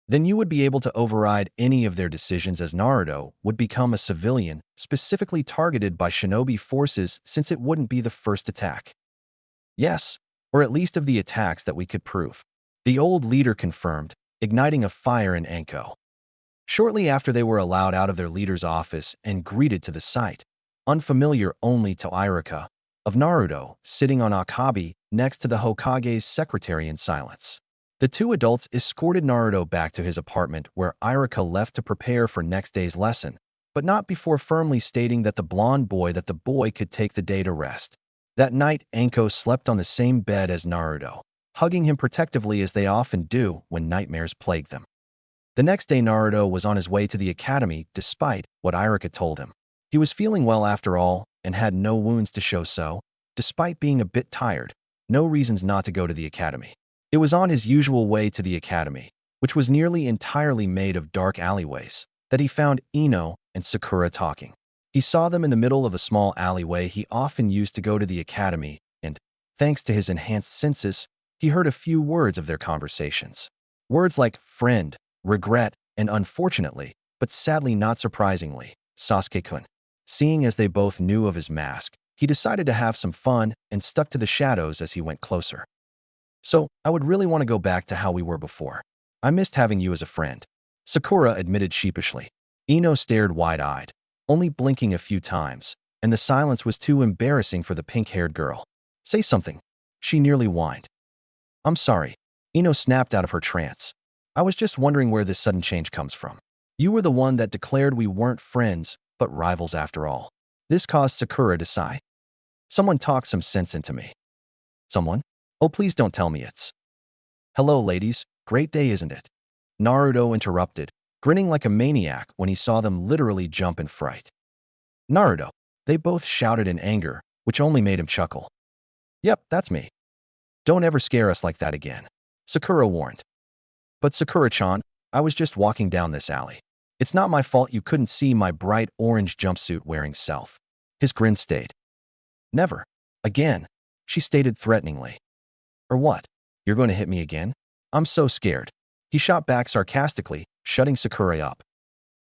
then you would be able to override any of their decisions, as Naruto would become a civilian specifically targeted by shinobi forces, since it wouldn't be the first attack. Yes, or at least of the attacks that we could prove. The old leader confirmed, igniting a fire in Enko. Shortly after, they were allowed out of their leader's office and greeted to the sight, unfamiliar only to Iruka, of Naruto sitting on Akabi next to the Hokage's secretary in silence. The two adults escorted Naruto back to his apartment, where Iruka left to prepare for next day's lesson, but not before firmly stating that the boy could take the day to rest. That night, Anko slept on the same bed as Naruto, hugging him protectively as they often do when nightmares plague them. The next day, Naruto was on his way to the academy despite what Irika told him. He was feeling well after all and had no wounds to show, so, despite being a bit tired, no reasons not to go to the academy. It was on his usual way to the academy, which was nearly entirely made of dark alleyways, that he found Ino and Sakura talking. He saw them in the middle of a small alleyway he often used to go to the academy, and, thanks to his enhanced senses, he heard a few words of their conversations. Words like friend, regret, and unfortunately, but sadly not surprisingly, Sasuke-kun. Seeing as they both knew of his mask, he decided to have some fun and stuck to the shadows as he went closer. So, I would really want to go back to how we were before. I missed having you as a friend, Sakura admitted sheepishly. Ino stared wide-eyed, only blinking a few times, and the silence was too embarrassing for the pink-haired girl. Say something, she nearly whined. I'm sorry, Ino snapped out of her trance. I was just wondering where this sudden change comes from. You were the one that declared we weren't friends, but rivals after all. This caused Sakura to sigh. Someone talk some sense into me. Someone? Oh, please don't tell me it's. Hello, ladies. Great day, isn't it? Naruto interrupted, grinning like a maniac when he saw them literally jump in fright. Naruto, they both shouted in anger, which only made him chuckle. Yep, that's me. Don't ever scare us like that again, Sakura warned. But Sakura-chan, I was just walking down this alley. It's not my fault you couldn't see my bright orange jumpsuit wearing self. His grin stayed. Never. Again, she stated threateningly. Or what? You're going to hit me again? I'm so scared. He shot back sarcastically, shutting Sakura up.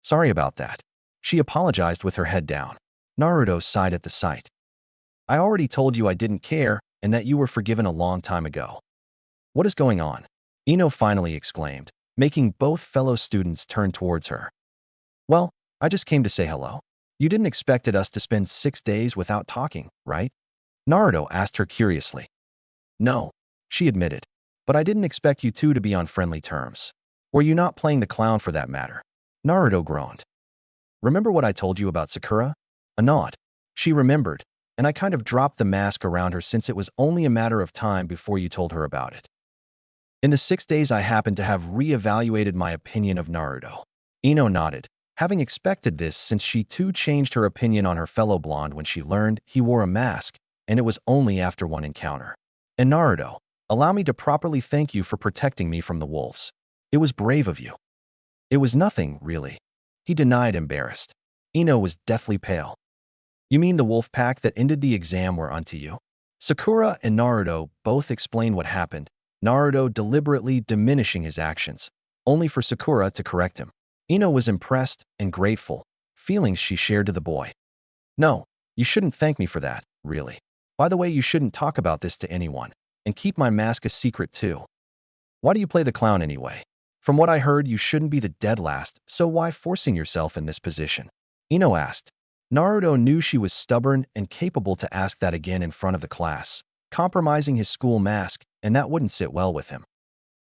Sorry about that. She apologized with her head down. Naruto sighed at the sight. I already told you I didn't care and that you were forgiven a long time ago. What is going on? Ino finally exclaimed, making both fellow students turn towards her. Well, I just came to say hello. You didn't expect us to spend 6 days without talking, right? Naruto asked her curiously. No, she admitted, but I didn't expect you two to be on friendly terms. Were you not playing the clown for that matter? Naruto groaned. Remember what I told you about Sakura? A nod. She remembered, and I kind of dropped the mask around her since it was only a matter of time before you told her about it. In the 6 days I happened to have re-evaluated my opinion of Naruto. Ino nodded, having expected this since she too changed her opinion on her fellow blonde when she learned he wore a mask, and it was only after one encounter. And Naruto, allow me to properly thank you for protecting me from the wolves. It was brave of you. It was nothing, really. He denied, embarrassed. Ino was deathly pale. You mean the wolf pack that ended the exam were onto you? Sakura and Naruto both explained what happened, Naruto deliberately diminishing his actions, only for Sakura to correct him. Ino was impressed and grateful, feelings she shared to the boy. No, you shouldn't thank me for that, really. By the way, you shouldn't talk about this to anyone, and keep my mask a secret too. Why do you play the clown anyway? From what I heard, you shouldn't be the dead last, so why forcing yourself in this position? Ino asked. Naruto knew she was stubborn and capable to ask that again in front of the class, compromising his school mask, and that wouldn't sit well with him.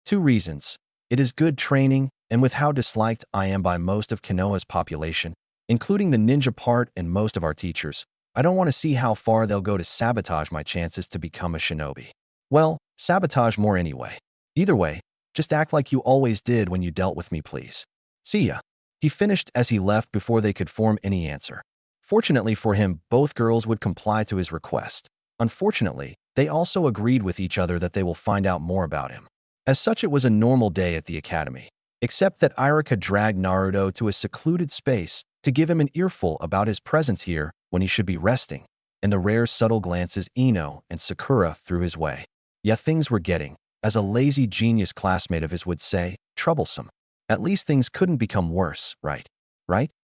2 reasons. It is good training, and with how disliked I am by most of Konoha's population, including the ninja part and most of our teachers, I don't want to see how far they'll go to sabotage my chances to become a shinobi. Well, sabotage more anyway. Either way, just act like you always did when you dealt with me, please. See ya. He finished as he left before they could form any answer. Fortunately for him, both girls would comply to his request. Unfortunately, they also agreed with each other that they will find out more about him. As such, it was a normal day at the academy, except that Irika dragged Naruto to a secluded space to give him an earful about his presence here when he should be resting, and the rare subtle glances Ino and Sakura threw his way. Yeah, things were getting, as a lazy genius classmate of his would say, troublesome. At least things couldn't become worse, right? Right?